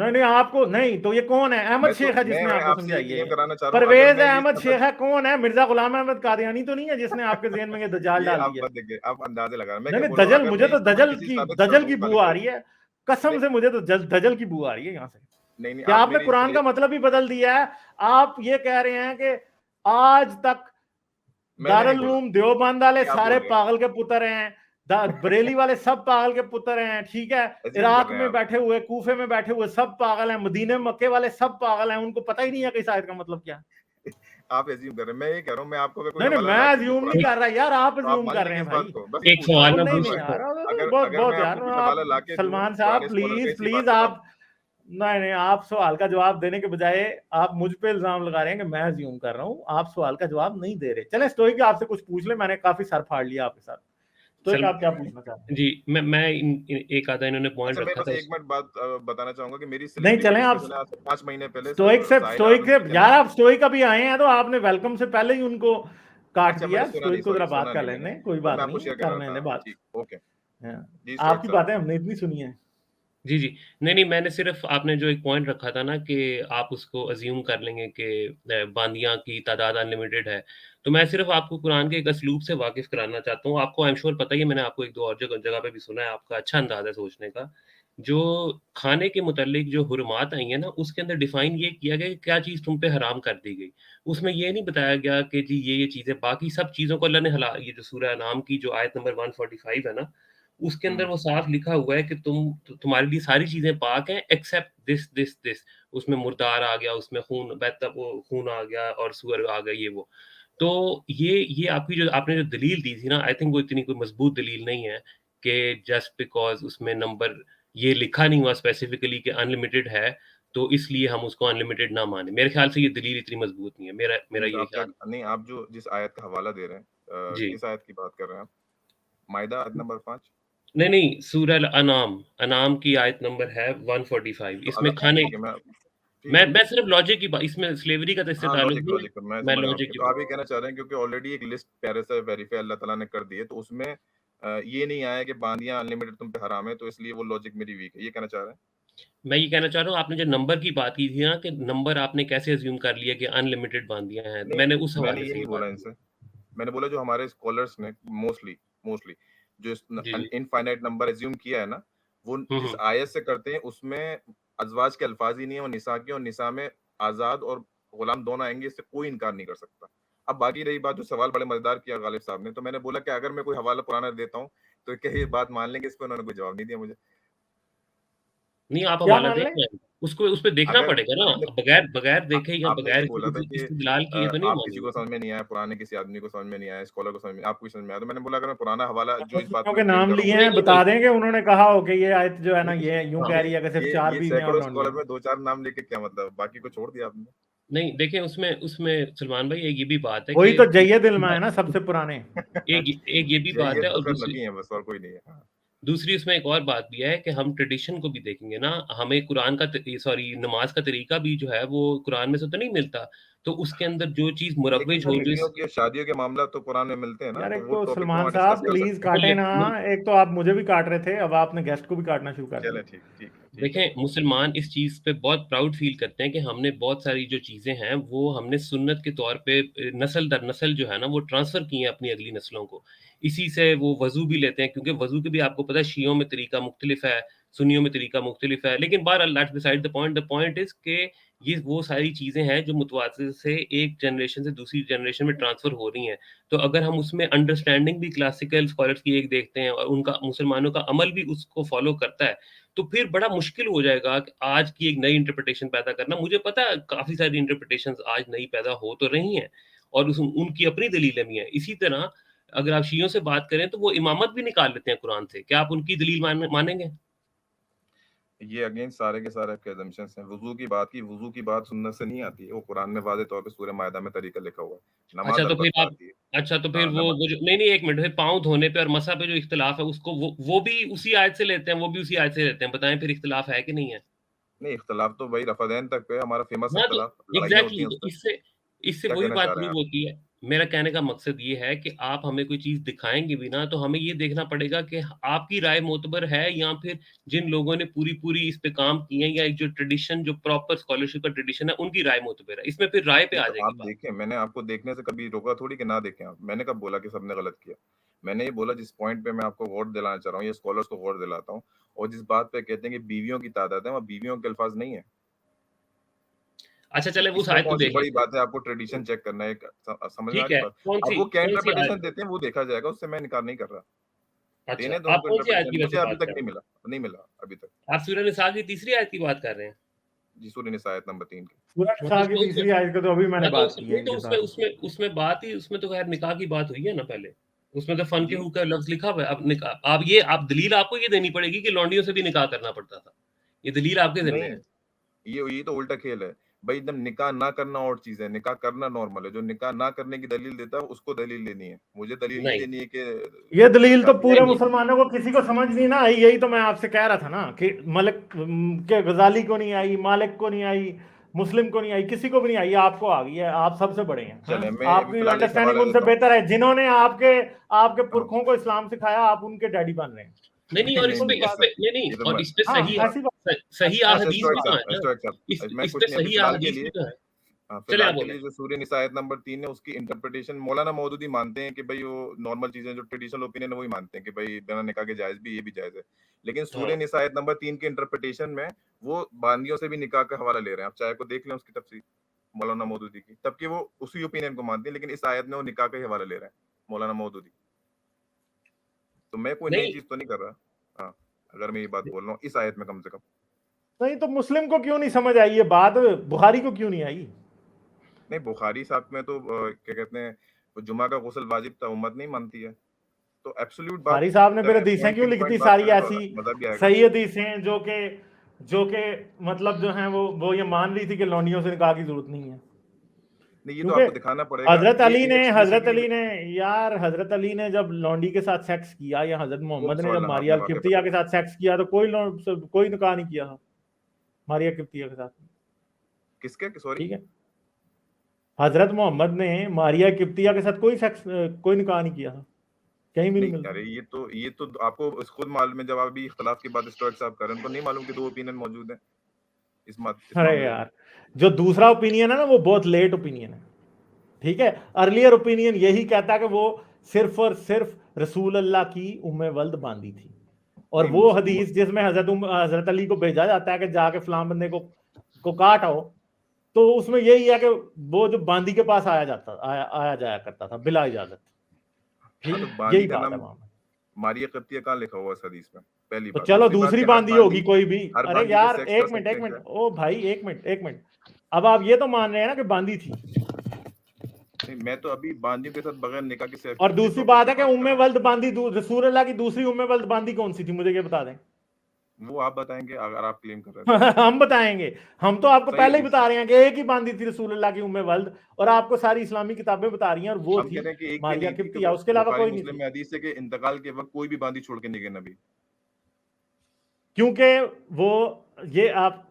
नहीं, आपको नहीं तो ये कौन है? अहमद शेख है जिसने मैं आपको आपसे ये समझाई है? क्लेम कराना चाह रहा हूँ, अगर परवेज मैं ये अहमद समझ। शेख है? कौन है? मिर्जा गुलाम अहमद कादियानी तो नहीं है जिसने आपके जहन में ये दज्जाल ये डाल आप दिया? मत देखिए, आप अंदाजे लगा रहे हैं। मैं क्या नहीं, बोल रहा हूँ, दजल, अगर मुझे मैं तो इस चीज़ को किसी से साबित कर दजल दूँ, की बू गालिब आ भाई। रही है। कसम नहीं, से मुझे तो दजल की बू आ रही है यहां से। नहीं, नहीं, क्या आप आपने मेरी कुरान सुनिए। का मतलब ही बदल दिया है? आप ये कह रहे हैं कि आज तक मैंने नहीं दारुल बोला, उलूम देवबंद वाले ये आप सारे बोल रहे हैं, पागल के पुत्र हैं, बरेली वाले सब पागल के पुत्र हैं। ठीक है, अज़्यूम कर इराक रहे हैं में आप। बैठे हुए, कूफे में बैठे हुए सब पागल हैं, मदीने मक्के वाले सब पागल हैं। उनको पता ही नहीं है कि इस आयत का मतलब क्या है। आप अज़्यूम कर रहे हैं, मैं ये कह रहा हूँ, मैं आपको अगर कोई नहीं, हवाला मैं ला के दूँ अज्यूम नहीं कुरान का, कर रहा यार, आप तो आप अज्यूम मान कर रहे लेंगे हैं इस बात भाई। को? बस ये एक पूछ रहा हूँ सवाल मैं मैं आपसे। पूछ नहीं सकता यार, हूँ? बहुत अगर बहुत मैं यार, आपको कोई हवाला ला आप के दूँ सलमान साहब पुराने स्कॉलर का, प्लीज इसी बात पे आप। नहीं, आप सवाल का जवाब देने के बजाय आप मुझ पे इल्जाम लगा रहे हैं कि मैं अज्यूम कर रहा हूं। आप सवाल का जवाब नहीं दे रहे। चले स्टोरी के आपसे कुछ पूछ ले, मैंने काफी सर फाड़ लिया आपके साथ। तो एक आप क्या पूछना चाहते हैं? जी, मैं एक आधा इन्होंने पॉइंट अच्छा, मैं रखा बस था। एक मिनट बात बताना चाहूंगा कि मेरी नहीं सिलेक्टी की चलें आप डिस्कशन है आज से 5 महीने पहले स्टोइक से साहिल स्टोइक आलम से के यार ना। आप स्टोइक अभी आए हैं तो आपने वेलकम से पहले ही उनको काट अच्छा, मैंने दिया। सुना नहीं, स्टोइक को जरा सॉरी, बात सुना कर नहीं मैंने, लेने, कोई और बात मैं आपको नहीं, शेयर कर कर रहा लेने था। बात। ठीक, ओके हाँ, जी, स्टोइक आपकी साहब। बातें हमने इतनी सुनी है। जी, जी। नहीं, मैंने सिर्फ़ आपने जो एक पॉइंट रखा था ना कि आप उसको अज़्यूम कर लेंगे कि बांदियाँ की तादाद अनलिमिटेड है। तो मैं सिर्फ़ आपको कुरान के एक असलूब से वाकिफ़ कराना चाहता हूँ। आपको आई एम श्योर पता ही है, मैंने आपको 1-2 और जगह पे भी सुना है, आपका अच्छा अंदाज़ है सोचने का। जो खाने के मुतल्लिक जो हुर्मात आई हैं ना, उसके अंदर डिफ़ाइन ये किया गया कि क्या चीज़ तुम पे हराम कर दी गई। उसमें ये नहीं बताया गया कि जी ये चीज़ें, बाकी सब चीज़ों को अल्लाह ने ये जो सूरह अनाम की जो आयत नंबर 145 है ना, उसके अंदर वो साफ लिखा हुआ है कि तुम्हारे लिए सारी चीज़ें पाक हैं एक्सेप्ट दिस। उसमें मुर्दार आ गया, उसमें खून बहता, वो खून आ गया और सूअर आ गया, ये वो। तो ये आपकी जो आपने जो दलील दी थी ना, आई थिंक वो इतनी कोई मजबूत दलील नहीं है कि जस्ट बिकॉज़ उसमें नंबर ये लिखा नहीं हुआ स्पेसिफिकली कि अनलिमिटेड है, तो इसलिए हम उसको अनलिमिटेड ना माने। मेरे ख्याल से ये दलील इतनी मजबूत नहीं है। मेरा नहीं, ये आप क्या ख्याल। नहीं, आप जो जिस आयत का हवाला दे रहे हैं, जी। किस आयत की बात कर रहे हैं आप? माइदा आयत नंबर 5? नहीं, सूरह अनाम की आयत नंबर है 145। तो इसमें अल्लाह खाने, ठीक है, ठीक है। मैं सिर्फ लॉजिक की इसमें स्लेवरी का तो इससे हाँ, ताल्लुक लॉजिक नहीं है। लॉजिक मैं मैं समझ रहा हूँ लॉजिक आपकी। की तो आप ये कहना चाह रहे हैं क्योंकि ऑलरेडी एक लिस्ट पहले से वेरीफाई अल्लाह ताला ने कर दी है, तो उसमें ये नहीं आया कि बांदियाँ अनलिमिटेड तुम पे हराम है, तो इसलिए वो लॉजिक मेरी वीक है, ये कहना चाह रहे हैं? मैं ये कहना चाह रहा हूँ, आपने जो नंबर की बात की थी ना कि नंबर आपने कैसे अज्यूम कर लिया कि अनलिमिटेड बांदियां हैं, नहीं, मैंने उस मैंने हवाले ये से नहीं ये बोला बात की। इनसे। मैंने बोला जो हमारे स्कॉलर्स ने मोस्टली मोस्टली जो इस जी, जी। इनफाइनाइट नंबर अज्यूम किया है ना, वो जिस हुँ। आयत से करते हैं उसमें अज़वाज के अल्फाज ही नहीं है, वो निसा के, और निसा में आज़ाद और गुलाम दोनों आएँगे, इससे कोई इनकार नहीं कर सकता। अब बाकी रही बात, जो सवाल बड़े मज़ेदार किया गालिब साहब ने, तो मैंने बोला कि अगर मैं कोई हवाला पुराना देता हूँ, तो क्या ये बात मान लेंगे? इस पे उन्होंने कोई जवाब नहीं दिया मुझे। नहीं, आप क्या हवाला मान दें लें? ना, उसको उसपे देखना अगर पड़ेगा ना, आपने बगैर बगैर देखे या आपने ये बगैर बोला था किसी कि इस्तिदलाल किए तो नहीं आप किसी को मानेंगे। समझ में नहीं आया, पुराने किसी आदमी को समझ में नहीं आया, स्कॉलर को समझ में, आपको समझ में आया, तो मैंने बोला अगर मैं पुराना हवाला जो इस बात मुस्लिमों को के एक्सप्लेन नाम लिए करूँगा। हैं, नहीं, बता दें कि उन्होंने कहा हो कि ये आयत जो है ना, नहीं, ये यूं हाँ। कह रही है कि सिर्फ 4 ये बीवियां और सैकड़ों लौंडियां। स्कॉलर में 2-4 नाम लेके क्या मतलब? बाकी को छोड़ दिया आपने? नहीं, देखिए उसमें सलमान भाई एक ये भी बात है वही कि तो जय्यद इल्मा है ना, सबसे पुराने। एक ये भी बात जाइए है, तो और फिर नबी हैं बस, और कोई नहीं है। हाँ। दूसरी उसमें एक और बात भी है कि हम ट्रेडिशन को भी देखेंगे ना, हमें कुरान का नमाज का तरीका भी जो है वो कुरान में से तो नहीं मिलता। तो उसके अंदर जो चीज़ लेकिन मुरव्विज सर हो, जो बीवियों की शादियों के मामला तो कुरान में मिलते हैं ना, यार तो एक वो तो टॉपिक तो सलमान वहाँ डिस्कस साहब कर प्लीज सकते हैं। काटे ना। एक तो आप मुझे भी काट रहे थे, अब आपने गेस्ट को भी काटना शुरू कर चलें, दिया। ठीक है। देखें, मुसलमान इस चीज़ पे बहुत प्राउड फ़ील करते हैं कि हमने बहुत सारी जो चीज़ें हैं, वो हमने सुन्नत के तौर पे नस्ल दर नस्ल जो है ना, वो ट्रांसफ़र की हैं अपनी अगली नस्लों को। इसी से वो वज़ू भी लेते हैं, क्योंकि वज़ू के भी आपको पता है शियों में तरीका मुख्तलिफ़ है, सुन्नियों में तरीका मुख्तलिफ़ है। लेकिन बहरहाल that's beside the point is कि ये वो सारी चीज़ें हैं जो मुतवातिर से एक जनरेशन से दूसरी जनरेशन में ट्रांसफ़र हो रही हैं। तो अगर हम उसमें अंडरस्टैंडिंग भी क्लासिकल स्कॉलर्स की एक देखते हैं और उनका मुसलमानों का अमल भी उसको फ़ॉलो करता है, तो फिर बड़ा मुश्किल हो जाएगा कि आज की एक नई इंटरप्रिटेशन पैदा करना। मुझे पता है काफ़ी सारी इंटरप्रिटेशंस आज नई पैदा हो तो रही हैं, और उनकी अपनी दलीलें भी हैं। इसी तरह अगर आप शियों से बात करें तो वो इमामत भी निकाल लेते हैं कुरान से। क्या आप उनकी दलील मानेंगे? ये अगेन सारे के सारे आपके assumptions हैं। वुज़ू की बात सुन्नत से नहीं आती है, वो कुरान में वाज़ेह तौर पे सूरह माइदा में तरीका लिखा हुआ है। अच्छा नमाज़ तो फिर अलबत्ता आप आती है। अच्छा तो फिर हाँ, नमा वो जो नहीं, 1 मिनट, फिर पाँव धोने पे और मसा पे जो इख्तिलाफ़ है, उसको वो भी उसी आयत से लेते हैं, वो भी उसी आयत से लेते हैं। बताएँ फिर इख्तिलाफ़ है कि नहीं है? नहीं, इख्तिलाफ़ तो वही रफ़ादैन तक पे है, हमारा फ़ेमस हाँ, तो इख्तिलाफ़, लड़ाइयाँ होती एग्ज़ैक्टली, हैं उस तो पे। इससे इससे क्या वही कहना बात चाह रहे प्रूव हैं आप? होती है। मेरा कहने का मकसद ये है कि आप हमें कोई चीज़ दिखाएँगे भी ना, तो हमें ये देखना पड़ेगा कि आपकी राय मोतबर है, या फिर जिन लोगों ने पूरी-पूरी इस पे काम किए हैं, या एक जो ट्रेडिशन, जो प्रॉपर स्कॉलरशिप का ट्रेडिशन है, उनकी राय मोतबर है। इसमें फिर राय पे नहीं आ तो जाएगी आप बात। देखें, मैंने आपको देखने से कभी रोका थोड़ी कि ना देखें आप। मैंने कब बोला कि सबने गलत किया? मैंने ये बोला जिस पॉइंट पे मैं आपको गौर दिलाना चाह रहा हूँ या स्कॉलर्स को गौर दिलाता हूँ, और जिस बात पे कहते हैं कि बीवियों की तादाद है, वहाँ बीवियों के अल्फाज नहीं है। अच्छा चलें, वो उस इसमें आयत को कौन-सी देख बड़ी लेते हैं। बात है आपको ट्रेडिशन चेक करना है, एक समझ में आ ठीक रही है, है बात? अब कौन-सी वो क्या कौन-सी इंटरप्रिटेशन आयत? देते हैं वो देखा जाएगा, उससे मैं इनकार नहीं कर रहा। अच्छा, देने दो आप उनको कौन-सी आयत इंटरप्रिटेशन, की मुझे वैसे अभी बात तक कर रहे हैं? नहीं मिला अभी तक। आप सूरह निसा की तीसरी आयत की बात कर रहे हैं? जी, सूरह निसा आयत नंबर 3 की। सूरज हाँ, तो शाह की उसमें उसमें तीसरी आयत का तो अभी मैंने हाँ, तो बात की है नहीं, तो इनके उसमें साथ। उसमें उसमें बात ही, उसमें तो खैर निकाह की बात हुई है ना पहले। उसमें तो फन के जी? हू का लफ्ज़ लिखा हुआ है। अब निकाह, आप दलील आपको ये देनी पड़ेगी कि लौंडियों से भी निकाह करना पड़ता था। ये दलील आपके ज़िम्मे नहीं, है। ये तो उल्टा खेल है। भाई एकदम निकाह ना करना और चीज है, निकाह करना नॉर्मल है। जो निकाह ना करने की दलील देता है उसको दलील लेनी है, मुझे दलील नहीं नहीं देनी है कि ये दलील तो पूरे नहीं नहीं मुसलमानों को किसी को समझ नहीं ना आई। यही तो मैं आपसे कह रहा था ना कि मलिक के गजाली को नहीं आई, मालिक को नहीं आई, मुस्लिम को नहीं आई, किसी को भी नहीं आई, आपको आ गई है। आप सबसे बड़े हैं, चले। हाँ? मैं अभी आपकी फिलहाल एक अंडरस्टैंडिंग हवाला उनसे देता हूँ। बेहतर है। जिन्होंने आपके आपके हाँ, पुरखों को इस्लाम सिखाया, आप उनके डैडी बन रहे हैं। नहीं और नहीं इस नहीं पे सिंपल इस बात पे है। नहीं नहीं ये तो और मैं इस पे हाँ, ऐसी बात। सही अच्छा अहदीस भी स्टोइक तो है साहब, ना, स्टोइक साहब, मैं इस कुछ पे नहीं अभी सही फिलहाल के अहदीस लिए, भी तो है। हाँ, चले आप फिलहाल के बोले। लिए जो सूर्य निसा आयत नंबर 3 है उसकी इंटरप्रिटेशन मौलाना मौदूदी मानते हैं कि भाई वो नॉर्मल चीजें जो ट्रेडिशनल ओपिनियन है वही मानते हैं कि भाई बिना निकाह के जायज भी, ये भी जायज है। लेकिन सूर्य हाँ निसा आयत नंबर 3 के इंटरप्रिटेशन में वो बांदियों से भी निकाह का हवाला ले रहे हैं। आप चाहे को देख लें उसकी तफसीर मौलाना मौदूदी की, तब कि वो उसी ओपिनियन को मानते हैं, लेकिन इस आयत में वो निकाह का ही हवाला ले रहे हैं मौलाना मौदूदी। तो मैं कोई नई नहीं चीज तो नहीं कर रहा, हाँ, अगर मैं ये बात बोल रहा हूँ इस आयत में कम से कम। नहीं तो मुस्लिम को क्यों नहीं समझ आई ये बात? बुखारी को क्यों नहीं आई? नहीं, बुखारी साहब में तो क्या कहते हैं, वो जुमा का गुस्ल वाजिब था, उम्मत नहीं मानती है, तो एब्सोल्यूट बात बुखारी साहब ने फिर करें, हदीसें पॉइंट क्यों पिन लिखी थी पॉइंट बात सारी करें तो ऐसी मजा भी आएगा। सही हदीसें जो के मतलब जो हैं वो ये मान रही थी कि लौंडियों से निकाह की जरूरत नहीं है? नहीं, ये तो क्योंकि आपको दिखाना पड़ेगा, ये हजरत इनएक्सप्लिसिटली अली ने यार, हजरत अली ने जब लौंडी के साथ सेक्स किया, या हजरत मोहम्मद ने जब सुभान अल्लाह, मारिया आपने वाकई किब्तिया पता के साथ सेक्स किया, तो कोई निकाह नहीं किया मारिया किब्तिया के साथ। किसके, सॉरी, ठीक है, हजरत मोहम्मद ने मारिया किब्तिया के साथ कोई निकाह नहीं किया था, कहीं भी नहीं नहीं, मिलता। अरे ये तो आपको खुद मालूम है, जब आप अभी इख्तलाफ की बात स्टोइक साहब कर रहे हैं, तो नहीं मालूम कि दो ओपिनियन मौजूद है इस अरे मामले में। यार, जो दूसरा ओपिनियन है ना, वो बहुत लेट ओपिनियन है। ठीक है, अर्लियर ओपिनियन यही कहता है कि वो सिर्फ और सिर्फ रसूल अल्लाह की उम्मे वल्द बांधी थी, और नहीं वो हदीस जिसमें हजरत अली को भेजा जाता है कि जाके फलां बंदे को काट आओ, तो उसमें यही है कि वो जो बांदी के पास आया जाया करता था बिला इजाजत। हाँ, तो ठीक, बांदी यही का बात है नाम वहां में। मारिया किब्तिया कहाँ लिखा हुआ है इस हदीस में, पहली तो बात। चलो दूसरी बात दूसरी कि बांदी होगी कोई भी। हर अरे बांदी से यार, सेक्स कर एक मिनट सकते एक हैं क्या? मिनट ओ भाई, एक मिनट। अब आप ये तो मान रहे हैं ना कि बांदी थी, नहीं, मैं तो अभी बांदियों के साथ बगैर निकाह के और सेक्स के दूसरी टॉपिक बात पे है कि बात कर उम्मे रहा वल्द बांदी रसूल अल्लाह की दूसरी उम्मे वल्द बांदी कौन सी थी, मुझे ये बता दें। हूँ। वो आप बताएंगे अगर आप क्लेम कर रहे हैं हम बताएंगे। हम तो आपको तो। सही पहले ही हदीस बता है। रहे हैं कि एक ही बांदी थी रसूल अल्लाह की उम्मे वल्द, और आपको सारी इस्लामी किताबें बता रही हैं, और वो हम कह थी रहे हैं कि एक भी मारिया नहीं थी, किब्तिया, क्योंकि उसके अलावा बुखारी कोई नहीं मुस्लिम थी। में हदीस है कि इंतकाल के वक्त कोई भी बांदी छोड़ के नहीं गए नबी। क्योंकि वो ये आप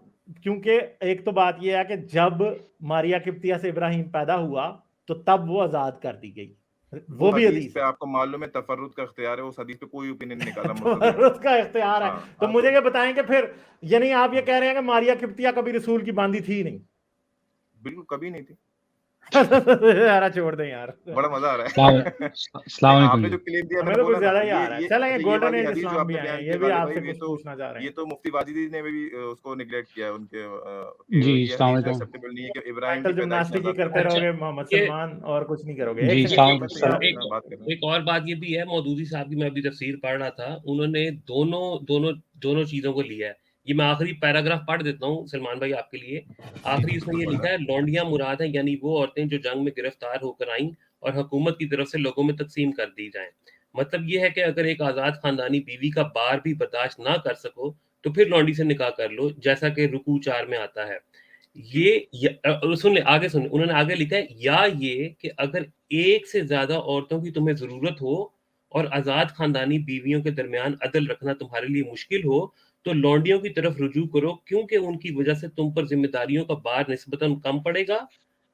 क्योंकि एक तो बात ये है कि जब मारिया किब्तिया से इब्राहिम पैदा हुआ, तो तब वो आजाद कर दी गई, वो वो भी हदीस हदीस पे है। आपको मालूम है तफर्रुद का इख्तियार है, उस हदीस पे कोई ओपिनियन निकाला तो मुर्तज़ा ने। उसका इख्तियार है। हाँ तो हाँ, मुझे तो ये बताएं कि फिर, यानी आप ये कह रहे हैं कि मारिया किब्तिया कभी रसूल की बांदी थी नहीं? बिल्कुल कभी नहीं थी। यार छोड़ दें यार, बड़ा मजा आ रहा है। नहीं, अस्सलाम वालेकुम आपने जी। जो क्लेम दिया, हमें मैंने तो कुछ बोला ना, ज्यादा ही आ रहा है। ये चलेंगे, अच्छा, ये गोल्डन वाली एज हदीस जो इस्लाम भी आपने आए हैं, बयान ये की भी गालिब आपसे भाई, कुछ पूछना चाह रहे ये हैं। तो मुफ्ती वाजिदी ने भी उसको निगलेक्ट किया उनके कि जी, ये अस्सलाम हदीस वालेकुम। एक्सेप्टेबल नहीं है कि इब्राहिम मेंटल की पैदाइश जिम्नास्टिक ही नवजात के करते बाद हुई। अच्छा, रहोगे मोहम्मद ये सलमान, और कुछ नहीं करोगे। जी, एक ये सेकंड, सलाम मैं एक तैयार यार, हूँ, एक मैं बात कर रहा हूँ। एक और बात ये भी है, मौदूदी साहब की मैं अभी तफसीर पढ़ रहा था, उन्होंने दोनों दोनों दोनों चीजों को लिया है। ये मैं आखिरी पैराग्राफ पढ़ देता हूँ सलमान भाई आपके लिए। आखिरी उसमें ये लिखा है, लौंडियां मुराद है, यानी वो औरतें जो जंग में गिरफ्तार होकर आईं और हुकूमत की तरफ से लोगों में तकसीम कर दी जाएं। मतलब ये है कि अगर एक आजाद खानदानी बीवी का बार भी बर्दाश्त ना कर सको, तो फिर लौंडी से निकाह कर लो, जैसा कि रुकू 4 में आता है। सुन ले, आगे सुन, उन्होंने आगे लिखा है, या ये कि अगर एक से ज्यादा औरतों की तुम्हें जरूरत हो और आजाद खानदानी बीवियों के दरमियान अदल रखना तुम्हारे लिए मुश्किल हो, तो लौंडियों की तरफ रुजू करो, क्योंकि उनकी वजह से तुम पर जिम्मेदारियों का बार निस्बतन कम पड़ेगा।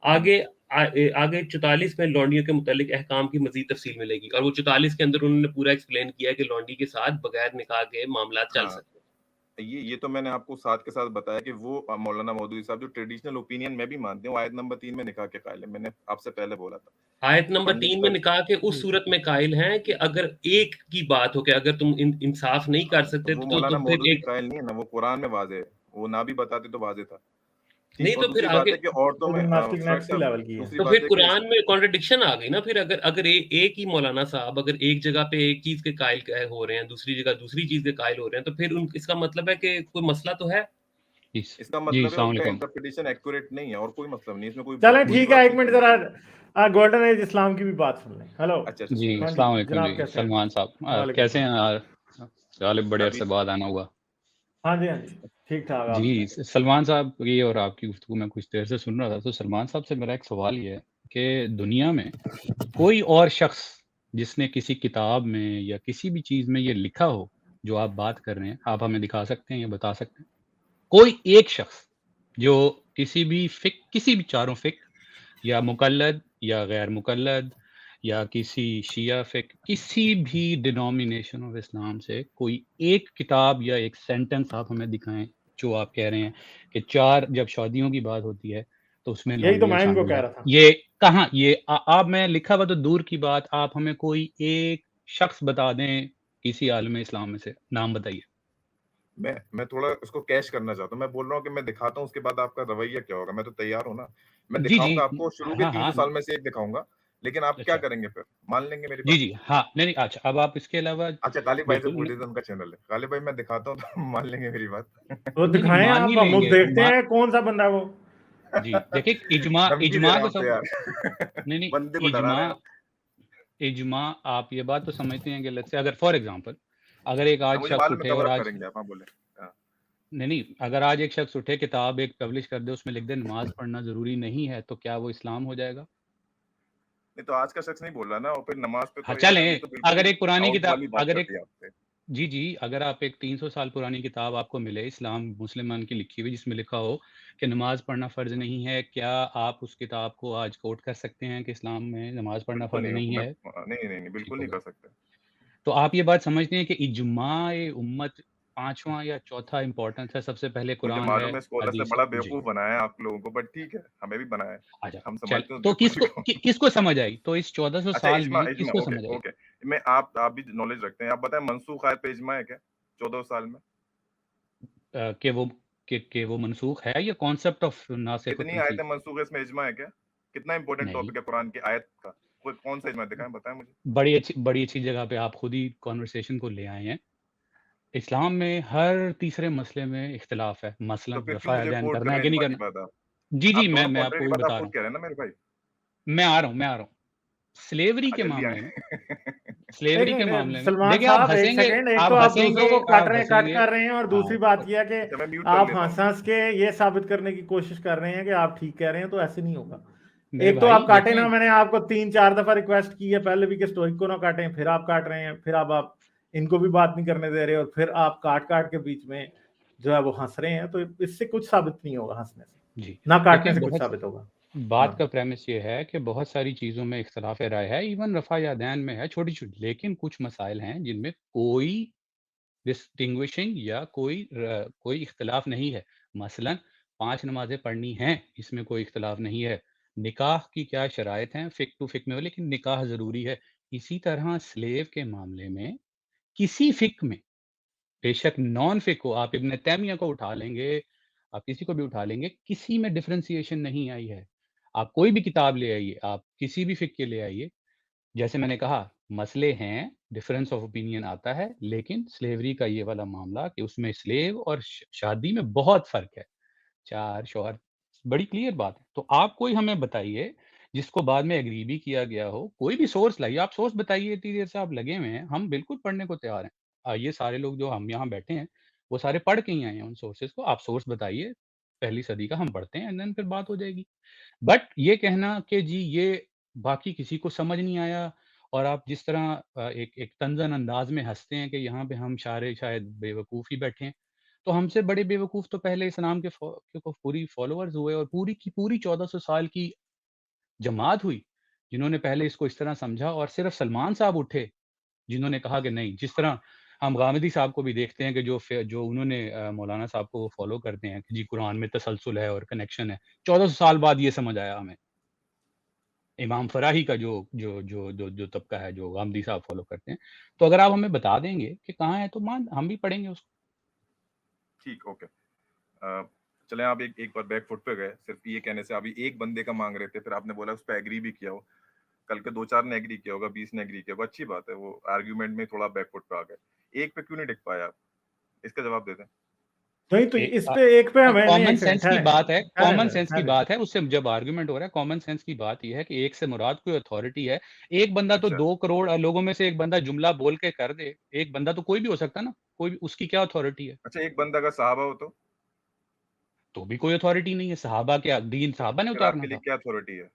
आगे आगे 44 में लौंडियों के मुतालिक अहकाम की मजीद तफसील मिलेगी, और वो 44 के अंदर उन्होंने पूरा एक्सप्लेन किया कि लौंडी के साथ बगैर निकाह के मामला चल हाँ, सकते हैं। ये तो मैंने आपको साथ के साथ बताया कि वो मौलाना मौदूदी साहब जो ट्रेडिशनल ओपिनियन में भी मानते हैं, वो आयत नंबर 3 में निकाह के कायल है, मैंने आपसे पहले बोला था। आयत नंबर पंडित 3 में निकाह के उस सूरत में कायल हैं कि अगर एक की बात हो कि अगर तुम इंसाफ नहीं कर सकते, वो तो मौलाना फिर मौदूदी एक, कायल नहीं है ना, वो कुरान में वाजे है, वो ना भी बताते तो वाजे था। नहीं ठीक, और तो फिर दूसरी बात आगे, है कि औरतों में जिम्नास्टिक स्टोइक नेक्स्ट साहब, लेवल की है। दूसरी तो बात फिर है कि कुरान में कॉन्ट्रडिक्शन आ गई ना। फिर अगर एक ही मौलाना साहब अगर एक जगह पे एक चीज के कायल हो रहे हैं, दूसरी जगह दूसरी चीज के कायल हो रहे हैं, तो फिर इसका मतलब है कि कोई मसला तो है। जी, इसका जी, मतलब है अस्सलाम उनका वालेकुम। इंटरप्रिटेशन एक्यूरेट नहीं है, और कोई मतलब नहीं, इसमें कोई चलें बुरी ठीक है, बात एक नहीं, मिनट कोई जरा मतलब नहीं। गोल्डन एज इस्लाम की भी बात सुन लें। हेलो, अच्छा अच्छा, जी, सुनिए। हाँ जी अस्सलाम वालेकुम जनाब, जी, कैसे हैं? सलमान साहब। वालेकुम कैसे हैं सलाम। यार? गालिब, बड़े अभी अरसे बाद आना हुआ। हाँ जी, हाँ जी, ठीक ठाक आप जी, बताएं। सलमान साहब की और आपकी गुफ्तगू मैं कुछ देर से सुन रहा था, तो सलमान साहब से मेरा एक सवाल ये है कि दुनिया में कोई और शख्स जिसने किसी किताब में या किसी भी चीज़ में ये लिखा हो, जो आप बात कर रहे हैं, आप हमें दिखा सकते हैं या बता सकते हैं? कोई एक शख्स जो किसी भी चारों फ़िक़्ह या मुक़ल्लद या गैर मुक़ल्लद या किसी शिया फ़िक़्ह, किसी भी डिनोमिनेशन ऑफ इस्लाम से कोई एक किताब या एक सेंटेंस आप हमें दिखाएँ, जो आप कह रहे हैं कि 4 जब शादियों की बात होती है, तो उसमें यही तो लौंडियाँ मैं इनको शामिल कह है। रहा था। ये कहाँ ये आप मैं लिखा हुआ तो दूर की बात, आप हमें कोई एक शख्स बता दें, किसी आलिम इस्लाम में से, नाम बताइए। मैं थोड़ा उसको कैश करना चाहता हूँ। मैं बोल रहा हूँ कि मैं दिखाता हूँ, उसके बाद आपका रवैया क्या होगा? मैं तो तैयार हूँ ना। मैं जी, जी। दिखाऊँगा आपको, शुरू के हाँ, 300 हाँ। साल में से एक दिखाऊँगा, लेकिन आप क्या अच्छा। करेंगे फिर? मान लेंगे मेरी जी, बात? जी। हाँ, नहीं, अच्छा, अब आप इसके अलावा अच्छा, गालिब भाई से बिल्कुल पूछ लीजिए, उनका चैनल है। गालिब भाई मैं दिखाता हूँ तो मान लेंगे मेरी बात? तो नहीं, दिखाएँ मान ही आप, हम लोग लेंगे। देखते हैं कौन-सा बंदा है वो। जी, देखिए इजमा धमकी दे इजमा रहे हैं को आप तो सब यार। नहीं, बंदे को डरा इजमा रहे हैं आप। इजमा आप ये बात तो समझते हैं कि लेट्स से अगर फॉर एग्ज़ाम्पल अगर एक आज मुझे शख्स मालूम है, उठे कवर और अप आज करेंगे आप। हाँ, बोले। हाँ। नहीं, अगर आज एक शख्स उठे किताब एक पब्लिश कर दे, उसमें लिख दे नमाज़ पढ़ना ज़रूरी नहीं है, तो क्या वो इस्लाम हो जाएगा? नहीं तो आज का शख्स नहीं बोल रहा ना, और फिर नमाज पे हाँ, तो यार ये चलें, तो बिल्कुल अगर ही एक पुरानी आउट किताब वाली बात अगर कर एक दी आपने। जी, जी, अगर आप एक 300 साल पुरानी किताब आपको मिले इस्लाम मुसलमान की लिखी हुई जिसमें लिखा हो कि नमाज़ पढ़ना फ़र्ज़ नहीं है, क्या आप उस किताब को आज कोट कर सकते हैं कि इस्लाम में नमाज़ पढ़ना बिल्कुल फ़र्ज़ नहीं, नहीं मैं है? नहीं, नहीं, नहीं, ठीक बिल्कुल हो नहीं गया। कर सकते। तो आप ये बात समझते हैं कि इज्माए उम्मत 5वाँ या चौथा इम्पोर्टेंस है, सबसे पहले मुझे कुरान है, मालूम है स्कॉलर से हदीस है। बड़ा जी, बेवकूफ़ बनाया है आप लोगों को, बट ठीक है, हमें भी बनाया है। अच्छा, हम चल समझते हैं उस तो बेवकूफ़ी को। किसको समझ आई? तो इस 1400 अच्छा, साल इज्मा में इज्मा किसको ओके, समझ आई? ओके। मैं आप भी नॉलेज रखते हैं। आप बताएँ, मनसूख़ आयत पे इज्मा है क्या 14 साल में? कि वो वो मनसूख है या कॉन्सेप्ट ऑफ नासिख व कितनी तंसीख? आयतें मनसूख़ है, इसमें इज्मा है क्या? कितना इम्पोर्टेंट नहीं। टॉपिक है कुरान की आयत का? कोई कौन-सा इज्मा दिखाएँ, बताएँ मुझे? बड़ी अच्छी जगह पे आप खुद ही कन्वर्सेशन को ले आए हैं। इस्लाम में हर तीसरे मसले में इख्तिलाफ है, तो मसलन फिर क्यों रफ़ा मुझे यदैन कोट कर करना रहे है हैं कि नहीं इज्मा की करना? बात आप? जी, जी, आप दोनों मैं कॉन्ट्ररी आपको वही बात आप बता रहा खुद हूँ। कह रहे हैं ना मेरे भाई। मैं आ रहा हूँ। स्लेवरी के जल्दी मामले में आएँ। एक स्लेवरी के मिनट मामले में सलमान देखिए साहब, एक सेकंड, एक तो आप दूसरों को आप कट हँसेंगे कर रहे हैं, और दूसरी हाँ, बात यह है अच्छा, कि मैं म्यूट कर आप लेता हूँ। हंस-हंस के ये साबित करने की कोशिश कर रहे हैं कि आप ठीक कह रहे हैं, तो ऐसे नहीं होगा। मेरे एक तो आप भाई काटे ना, देखें मैंने आपको 3-4 दफा रिक्वेस्ट की है पहले भी कि स्टोइक को ना काटें, फिर आप काट रहे हैं, फिर अब आप इनको भी बात नहीं करने दे रहे, और फिर आप काट-काट के बीच में जो है वो हंस रहे हैं, तो इससे कुछ साबित नहीं होगा हंसने से, जी, ना काटने देखें से कुछ बहुत साबित होगा। बात का हाँ, प्रेमिस ये है कि बहुत सारी चीज़ों में इख्तिलाफ़ राय है, इवन रफ़ा यदैन में है छोटी-छोटी, लेकिन कुछ मसाइल हैं जिनमें कोई डिस्टिंग्विशिंग या कोई इख्तिलाफ़ नहीं है। मसलन 5 नमाज़ें पढ़नी हैं, इसमें कोई इख्तिलाफ़ नहीं है। निकाह की क्या शराइत हैं, फ़िक्ह टू फ़िक्ह में हो, लेकिन निकाह ज़रूरी है। इसी तरह स्लेव के मामले में किसी फ़िक्ह में, बेशक नॉन फ़िक्ह हो, आप इब्न तैमिया को उठा लेंगे, आप किसी को भी उठा लेंगे, किसी में डिफ़रेंशिएशन नहीं आई है। आप कोई भी किताब ले आइए, आप किसी भी फ़िक्ह के ले आइए, जैसे मैंने कहा मसले हैं, डिफरेंस ऑफ ओपिनियन आता है, लेकिन स्लेवरी का ये वाला मामला कि उसमें स्लेव और शादी में बहुत फ़र्क है। 4 शौहर बड़ी क्लियर बात है। तो आप कोई हमें बताइए जिसको बाद में एग्री भी किया गया हो, कोई भी सोर्स लाइए, आप सोर्स बताइए, इतनी देर से आप लगे हुए हैं, हम बिल्कुल पढ़ने को तैयार हैं। ये सारे लोग जो हम यहाँ बैठे हैं, वो सारे पढ़ के ही आए हैं उन सोर्सेज़ को, आप सोर्स बताइए, पहली सदी का हम पढ़ते हैं एंड देन फिर बात हो जाएगी। बट ये कहना कि जी ये बाकी किसी को समझ नहीं आया और आप जिस तरह एक तंज़न अंदाज़ में हँसते हैं कि यहाँ पे हम सारे शायद बेवकूफ़ ही बैठे हैं। तो हमसे बड़े बेवकूफ़ तो पहले इस्लाम के पूरी फ़ॉलोअर्स हुए और पूरी की पूरी 1400 साल की जमात हुई, जिन्होंने पहले इसको इस तरह समझा और सिर्फ़ सलमान साहब उठे, जिन्होंने कहा कि नहीं, जिस तरह हम गामिदी साहब को भी देखते हैं कि जो उन्होंने मौलाना साहब को फ़ॉलो करते हैं कि जी कुरान में तसलसल है और कनेक्शन है। 1400 साल बाद ये समझ आया हमें। इमाम फ़राही का जो तबका है, जो गामदी साहब फ़ॉलो करते हैं। तो अगर आप हमें बता देंगे कि कहाँ है, तो हम भी पढ़ेंगे उसको। ठीक, ओके। चलें, आप एक एक बार बैक फुट पे गए, सिर्फ़ ये कहने से अभी एक बंदे का माँग रहे थे, फिर आपने बोला उस पे एग्री भी किया हो। कल के 2-4 ने एग्री किया होगा, 20 ने एग्री किया होगा, अच्छी बात है, वो आर्गुमेंट में थोड़ा बैक फुट पे आ गए। एक पे क्यों नहीं टिक पाए आप? इसका जवाब दे दें। नहीं तो ए इस पे एक पे हमें नहीं, कॉमन एक सेकंड सेंस की ठहरे बात है, ठहरे कॉमन जरा, सेंस की ठहरे। बात है, उससे जब आर्गुमेंट हो रहा है, कॉमन सेंस की बात ये है कि एक से मुराद कोई अथॉरिटी है। एक बंदा तो अच्छा, 2 करोड़ लोगों में से एक बंदा जुमला बोल के कर दे, एक बंदा तो कोई भी हो सकता है ना। कोई उसकी क्या अथॉरिटी है? अच्छा, एक बंदा अगर सहाबा हो तो भी कोई अथॉरिटी नहीं है। सहाबा क्या दीन सहाबा ने फिर उतारना आपके लिए था। क्या अथॉरिटी है?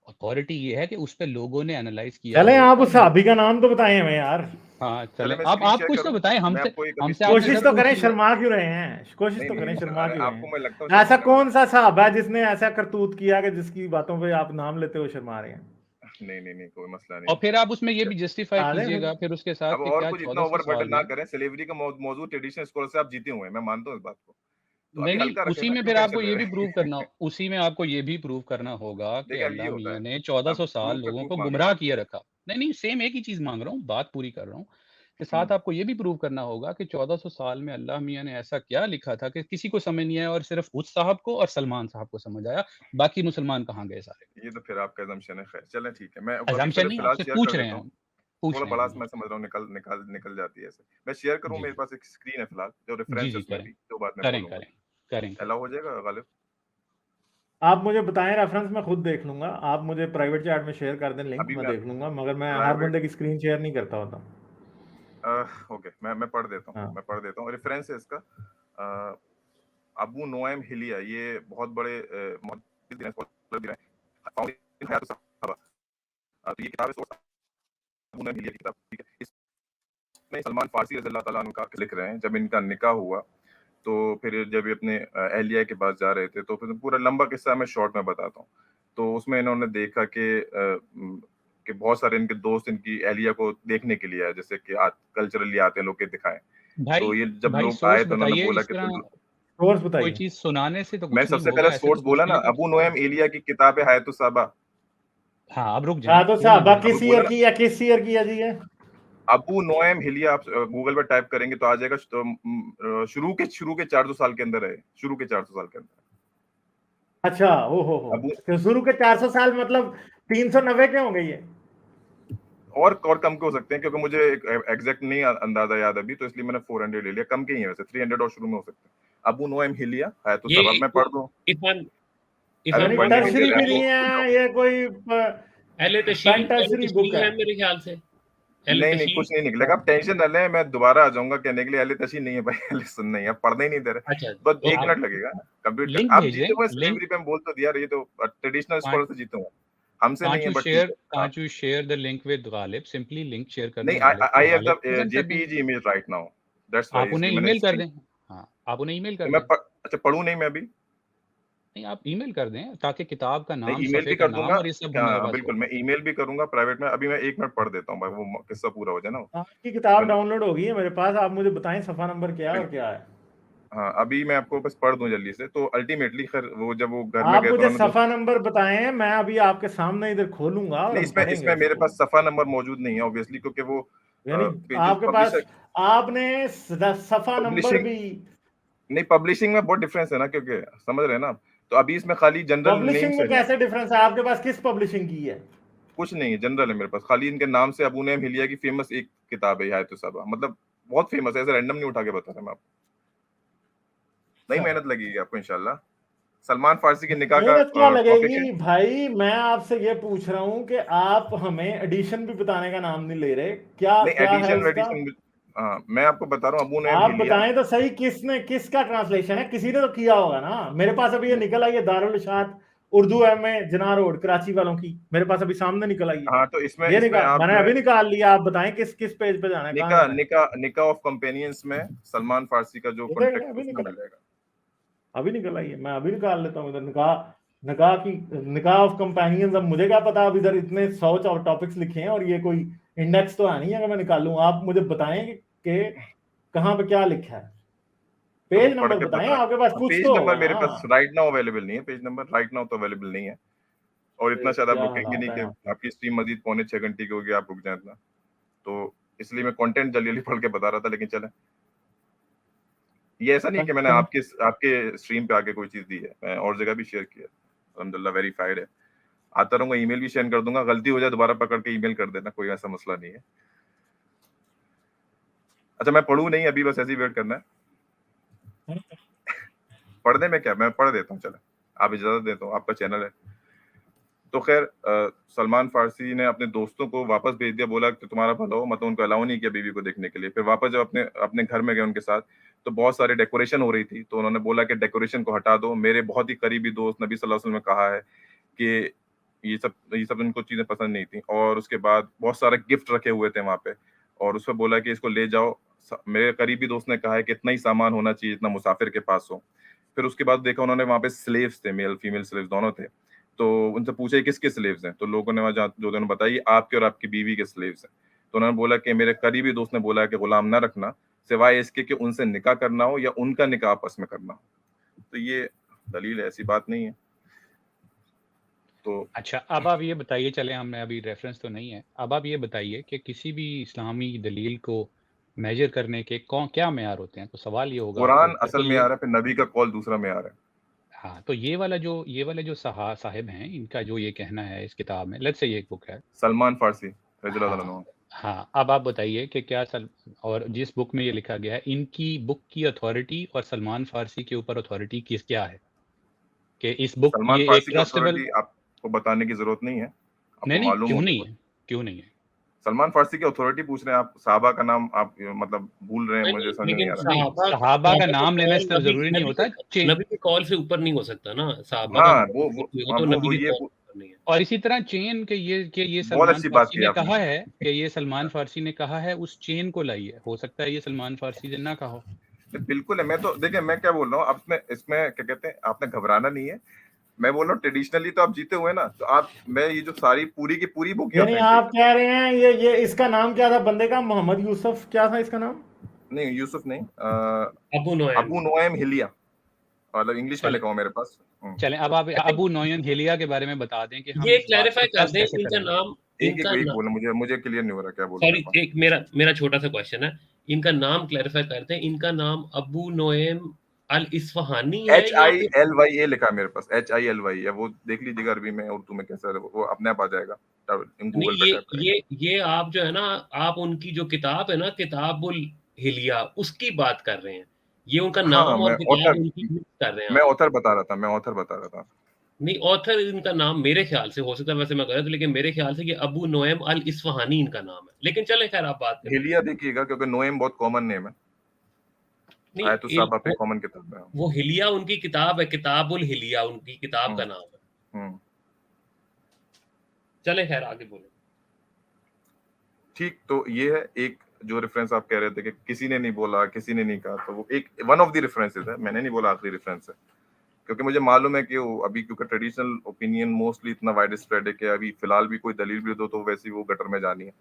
अथॉरिटी ये है कि उस पे लोगों ने एनालाइज किया चले हो आप और उस साहबी का नाम तो बताएं हमें यार। हाँ चले चलें। मैं आप स्क्रीन शेयर कुछ तो करूं, बताएं मैं हमसे। आपको कभी हमसे स्क्रीन आपने शेयर कोशिश सर तो करूं? करें, पूछ लिया। शर्मा क्यों रहे हैं? कोशिश नहीं तो नहीं करें, नहीं, शर्मा अरे क्यों रहे आपको मैं लगता हूँ हैं? ऐसा शर्माने कौन वाला। सा साहब है जिसने ऐसा करतूत किया कि जिसकी बातों पे आप नाम लेते हो शर्मा रहे हैं? नहीं नहीं नहीं, कोई मसला और नहीं। फिर आप उसमें ये भी जस्टिफाई डालें फिर। कीजिएगा फिर उसके साथ अब कि और क्या कुछ इतना 1400 ओवर बर्डन साल ना में करें, स्लेवरी का मौजूद ट्रेडिशनल स्कॉलर से आप जीते हुए हैं, मैं मानता हूँ इस बात को, तो नहीं अभी नहीं, हल्का रखें उसी ना, में क्यों फिर आपको टेंशन ले ये भी रहे प्रूव करना हैं? उसी में आपको ये भी प्रूव करना होगा कि देखिए अब ये अल्लाह होता मियाँ है, ने अब 1400 साल प्रूफ पे लोगों प्रूफ को मांग रहे गुमराह हैं। किए रखा। नहीं नहीं, सेम एक ही चीज मांग रहा हूँ, बात पूरी कर रहा हूँ कि साथ हम्म, आपको ये भी प्रूव करना होगा कि 1400 साल में अल्लाह मियाँ ने ऐसा क्या लिखा था कि किसी को समझ नहीं आया और सिर्फ उस साहब को और सलमान साहब को समझ आया, बाकी मुसलमान कहाँ गए सारे? ये तो फिर आपका assumption है, खैर चलें ठीक है, मैं अभी अजम्पशन फिर नहीं, फिलहाल आपसे शेयर पूछ कर रहे हैं देता हूँ। हम, पूछ थोड़ा रहे हैं बड़ा हम मैं आपसे। समझ रहा हूँ, निकल जाती है ऐसे। मैं शेयर करूँ, जी मेरे जी पास एक स्क्रीन है फिलहाल, जो जी रेफरेंस है जी, उसमें करें भी, जो बात मैं करें बोलूंगा। करें करें करें। अलाउ हो जाएगा गालिब? आप मुझे बताएं रेफरेंस, मैं खुद देख लूंगा। आप मुझे प्राइवेट चैट में शेयर कर दें लिंक, अभी मैं मैं देख लूंगा, मगर मैं हर प्राइवेट, बंदे की स्क्रीन शेयर नहीं करता होता। ओके, मैं पढ़ देता हूँ, हाँ। मैं पढ़ देता हूँ। रेफरेंस है इसका, अ, अबू नोएम हिलिया, ये बहुत बड़े मुहद्दिस भी हैं, स्कॉलर भी रहे हैं, फाउंडिंग हयात सहाबा। तो ये किताब है, सोर्स अबू नोएम हिलिया की किताब, ठीक है। इसमें सलमान फारसी रज़ी अल्लाह तआला अन्हु का लिख रहे हैं, जब इनका निकाह हुआ तो फिर जब ये अपने अहलिया के पास जा रहे थे, तो फिर पूरा लंबा किस्सा मैं शॉर्ट में बताता हूँ। तो उसमें इन्होंने देखा कि बहुत सारे इनके दोस्त इनकी अहलिया को देखने के लिए आए, जैसे कि कल्चरली आते हैं लोग के दिखाएं। भाई तो ये जब भाई लोग आए सोर्स तो उन्होंने बताइए। बोला इस कि तरह सोर्स कोई बताइए। चीज सुनाने से तो मैं कुछ नहीं सबसे पहले होगा, ऐसे तो सोर्स कुछ बोला भी ना, नहीं कर अबू सकते। नोएम एलिया की किताब है हयातुस सहाबा। हाँ आप रुक जाएं, हाँ तो पूरी साहबा बोलें। किस बोला ईयर ना, की या किस ईयर की है जी ये? अबू नोएम हिलिया, आप गूगल पर टाइप करेंगे तो आ जाएगा। शुरू के 400 साल के अंदर है, शुरू के 400 साल के अंदर। अच्छा, ओ हो। अबू, तो शुरू के 400 साल मतलब 390 के होंगे ये? और कम के हो सकते हैं, क्योंकि मुझे एग्जैक्ट नहीं अंदाजा याद अभी, तो इसलिए मैंने 400 ले लिया, कम के ही है वैसे, 300 और शुरू में हो सकते हैं। अबू नोएम हिलिया है तो ये सब, अब मैं पढ़ दूं? इरफान अरे इरफान यानी पढ़ने पढ़ने को नहीं दे टर्सरी रहे मिल हैं, भी रही नहीं है। रुक जाओ। है ये, कोई पेंट अहले टर्सरी तशरीह बुक है? है मेरे ख्याल से। अहले नहीं नहीं, तशरीह। कुछ नहीं निकलेगा, आप टेंशन न लें, मैं दोबारा आ जाऊंगा कहने के लिए, अहले तशी नहीं है भाई, अहले सुन नहीं है, आप पढ़ने ही नहीं दे रहे। अच्छा, बस एक ओके। आप मिनट लगेगा कंप्लीट कर। लिंक आप भेज जीते दें, हुए लिंक। स्लेवरी पे, हम बोल तो दिया, ये तो ट्रेडिशनल स्कॉलर से जीते हुए, हमसे नहीं कांट है, यू बट ठीक शेयर है। Can't you share the link with Ghalib? Simply link share कर नहीं, दें गालिब को, I have the Ghalib present कर देंगे। JPEG image right now, that's why, आप उन्हें इसलिए मैंने ईमेल कर स्क्रीन, दें। हाँ आप उन्हें ईमेल तो कर मैं दें। अच्छा पढ़ूं नहीं मैं अभी? नहीं, आप ईमेल कर दें ताकि किताब का नहीं, नाम, ईमेल सफ़े भी का कर नाम दूंगा। और ये सब हाँ हमारे हाँ, पास बिल्कुल, हो। मैं ईमेल भी करूंगा प्राइवेट में। अभी मैं एक मिनट पढ़ देता हूँ भाई, वो किस्सा पूरा हो जाए ना। आपकी किताब मैंने, डाउनलोड होगी है मेरे पास, आप मुझे बताएं सफा नंबर क्या है और बिल्कुल, क्या है। हाँ अभी मैं आपको बस पढ़ दूं जल्दी से। तो अल्टीमेटली खैर वो जब वो घर में आप गए तो मुझे उन्होंने दो, सफा नंबर बताएं, मैं अभी आपके सामने इधर खोलूंगा और नहीं, हम इसमें पढ़ेंगे इसमें मेरे उसको। पास सफा नंबर मौजूद नहीं है ऑब्वियसली, क्योंकि वो यानी पेजेस आपके पास, पब्लिशर, आपने सफा नंबर पब्लिशिंग, भी? नहीं पब्लिशिंग में बहुत डिफरेंस है ना, क्योंकि समझ रहे हैं ना आप। तो अभी इसमें खाली जनरल पब्लिशिंग नेम्स में है, कैसे डिफरेंस है? आपके पास किस पब्लिशिंग की है? कुछ नहीं है, जनरल है मेरे पास, खाली इनके नाम से अबू नईम हिलिया की फेमस एक किताब है हायतुस सबा, मतलब बहुत फेमस है, ऐसे रैंडम नहीं उठा के बता रहा मैं आपको। नहीं, अच्छा, मेहनत लगेगी आपको इंशाल्लाह। सलमान फारसी के निकाह का मेहनत क्या टॉपिक है। लगेगी भाई? मैं आपसे ये पूछ रहा हूं कि आप हमें एडिशन भी बताने का नाम नहीं ले रहे, क्या नहीं, क्या है एडिशन उसका? वेडिशन, हाँ मैं आपको बता रहा हूँ, अबू नईम आप हिलिया। बताएं तो सही, किसने, किसका ट्रांसलेशन है? किसी ने तो किया होगा ना। मेरे पास अभी ये निकल आई है, दारुल इशात उर्दू एमए जना रोड कराची वालों की, मेरे पास अभी सामने निकल आई है। हाँ तो इसमें ये इसमें निकाल, आप मैंने जो है, अभी निकाल लिया। आप बताएं किस किस पेज पे जाना है, कहाँ निकाह जाना है? निकाह निकाह ऑफ कंपेनियंस में सलमान फारसी का जो ये देखें, कॉन्टेक्ट अभी उसमें निकल, मिल जाएगा। अभी निकल आई है। मैं अभी निकाल लेता हूँ इधर। निकाह, निकाह की, निकाह ऑफ कंपेनियंस। अब मुझे क्या पता, अब इधर इतने 100 टॉपिक्स लिखे हैं और ये कोई इंडेक्स तो है नहीं अगर मैं निकालूं। आप मुझे बताएं कि कहाँ पे क्या लिखा है। तो वो पेज पढ़ नंबर के बताएं, बता, आपके पास कुछ पेज तो नंबर होगा मेरे ना। पास राइट नाउ अवेलेबल नहीं है, पेज नंबर राइट नाउ तो अवेलेबल नहीं है। और इतना शायद आप क्या रुकेंगे हालात नहीं है कि यहाँ पे? आपकी स्ट्रीम मजीद 6.25 घंटे की होगी, आप रुक जाए इतना। तो इसलिए मैं कंटेंट जल्दी जल्दी पढ़ के बता रहा था, लेकिन चले, ये ऐसा नहीं है कि मैंने आपके आपके स्ट्रीम पे आके कोई चीज दी है, मैं और जगह भी शेयर किया, अल्हम्दुलिल्लाह वेरीफाइड है। आता रहूंगा, ईमेल भी शेयर कर दूंगा, गलती हो जाए दोबारा पकड़ के ईमेल कर देना, कोई ऐसा मसला नहीं है। अच्छा मैं पढ़ूं नहीं अभी, बस ऐसे ही वेट करना है। पढ़ने में क्या, मैं पढ़ देता हूँ, चले आप इजाजत देता हूँ, आपका चैनल है। तो खैर सलमान फारसी ने अपने दोस्तों को वापस भेज दिया, बोला कि तुम्हारा भला हो, मतलब उनको अलाउ नहीं किया बीवी को देखने के लिए। फिर वापस जब अपने अपने घर में गए उनके साथ, तो बहुत सारी डेकोरेशन हो रही थी, तो उन्होंने बोला कि डेकोरेशन को हटा दो, मेरे बहुत ही करीबी दोस्त नबी सल्लल्लाहु अलैहि वसल्लम ने कहा है कि ये सब उनको चीजें पसंद नहीं थी। और उसके बाद बहुत सारे गिफ्ट रखे हुए थे वहां पे, और उसमें बोला कि इसको ले जाओ, मेरे करीबी दोस्त ने कहा है कि इतना ही सामान होना चाहिए इतना मुसाफिर के पास हो। फिर उसके बाद देखा उन्होंने वहां पे स्लेव्स थे, मेल फीमेल स्लेव्स दोनों थे, तो उनसे पूछा ये किसके स्लेव्स हैं, तो लोगों ने वहां जो उन्होंने बताया आपके और आपकी बीवी के स्लेव्स हैं। तो उन्होंने बोला कि मेरे करीबी दोस्त ने बोला है कि गुलाम ना रखना, सिवाय इसके कि उनसे निकाह करना हो या उनका निकाह आपस में करना हो। तो ये दलील है, ऐसी बात नहीं है। तो अच्छा, अब आप ये बताइए, चले हमने अभी रेफरेंस तो नहीं है, अब आप ये बताइए कि किसी भी इस्लामी दलील को मेजर करने के कौन क्या मेयार होते हैं? तो सवाल ये होगा आपके कुरान ऊपर असल कि में ये आ रहा है, फिर नबी का कौल दूसरा में आ रहा है। हाँ, तो ये वाले जो साहिब हैं, इनका जो ये कहना है इस किताब में, लेट्स से ये एक बुक है। सलमान फारसी रज़ियल्लाहु हाँ, अन्हु। हाँ, अब आप बताइए कि क्या और जिस बुक में ये लिखा गया है, इनकी बुक की अथॉरिटी और सलमान फारसी के ऊपर अथॉरिटी क्या है? कि इस बुक सलमान ये एक फारसी की ट्रस्टेबल अथॉरिटी आपको बताने की जरूरत नहीं है, आपको नहीं, मालूम क्यों हो नहीं तो। है? क्यों नहीं है? सलमान फारसी की अथॉरिटी पूछ रहे हैं आप, साहबा का नाम आप मतलब भूल रहे हैं, नहीं, मुझे नहीं, समझ में नहीं लेकिन आ रहा। नहीं, सहाबा सहाबा का सहाबा का नाम लेना इस कॉल तरह ज़रूरी नहीं होता। नबी के कॉल से ऊपर नहीं हो सकता ना, सहाबा का हाँ, कॉल कुछ भी हो हाँ, तो नबी वो के ये कॉल से ऊपर नहीं है। और इसी तरह चेन के ये बहुत सलमान अच्छी बात फारसी की ने आपने। कहा है कि ये सलमान फारसी ने कहा है, उस चेन को लाइए। हो सकता है ये सलमान फारसी ने ना कहा हो। बिल्कुल है, मैं तो देखिए मैं क्या बोल रहा हूँ, अब इसमें क्या कहते हैं, आपने घबराना नहीं है। मैं बोल रहा हूँ ट्रेडिशनली तो आप जीते हुए ना, तो आप मैं ये जो सारी पूरी की पूरी बुक ही यानी ऑथेंटिक आप कह रहे हैं ये इसका नाम क्या था बंदे का? मोहम्मद यूसुफ क्या था इसका नाम? नहीं, यूसुफ नहीं, अबू नोएम। अबू नोएम हिलिया, मतलब इंग्लिश में चले लिखा हुआ मेरे पास। चलें, अब आप आई थिंक अबू नोयन हिलिया के बारे में बता दें कि हम ये इस बात क्लैरिफाई को कर टेस्ट दें, कैसे इनका करेंगे। नाम एक एक इनका एक बोलना, मुझे क्लियर नहीं हो रहा क्या बोल रहे सॉरी, हैं आप। एक मेरा छोटा सा क्वेश्चन है, इनका नाम क्लैरिफाई करते हैं, इनका नाम अबू नोएम अल इस्फहानी है या फिर HILYA लिखा है मेरे पास, HILYA, वो देख लीजिएगा अरबी में उर्दू में कैसा है, वो अपने आप आ जाएगा, नहीं, गूगल पे टाइप करेंगे। ये आप जो है ना, आप उनकी जो किताब है ना, किताबुल हिलिया, उसकी बात कर रहे हैं। ये उनका हाँ, नाम और किताब उनकी मिक्स कर रहे हैं मैं आप। ऑथर बता रहा था, मैं ऑथर बता रहा था। नहीं, ऑथर इनका नाम मेरे ख्याल से, हो सकता है वैसे मैं गलत, लेकिन मेरे ख्याल से ये अबू नोएम अल इस्फहानी इनका नाम है। लेकिन चलें, खैर आप बात करें। हिलिया देखिएगा, क्योंकि नोएम बहुत कॉमन नेम है, नहीं, आयतुस साहब पे कॉमन किताब है। वो हिलिया उनकी किताब है, किताबुल हिलिया उनकी किताब का हम्म, नाम है। हम्म, चलें, खैर आगे बोलें। ठीक, तो ये है एक जो रेफरेंस आप कह रहे थे कि किसी ने नहीं बोला, किसी ने नहीं कहा, तो वो एक वन ऑफ द रेफरेंसेस है, मैंने नहीं बोला आखिरी रेफरेंस है, क्योंकि मुझे मालूम है कि वो अभी, क्योंकि ट्रेडिशनल ओपिनियन मोस्टली इतना वाइड स्प्रेड है कि अभी फिलहाल भी कोई दलील भी दो तो वैसे ही वो गटर में जानी है।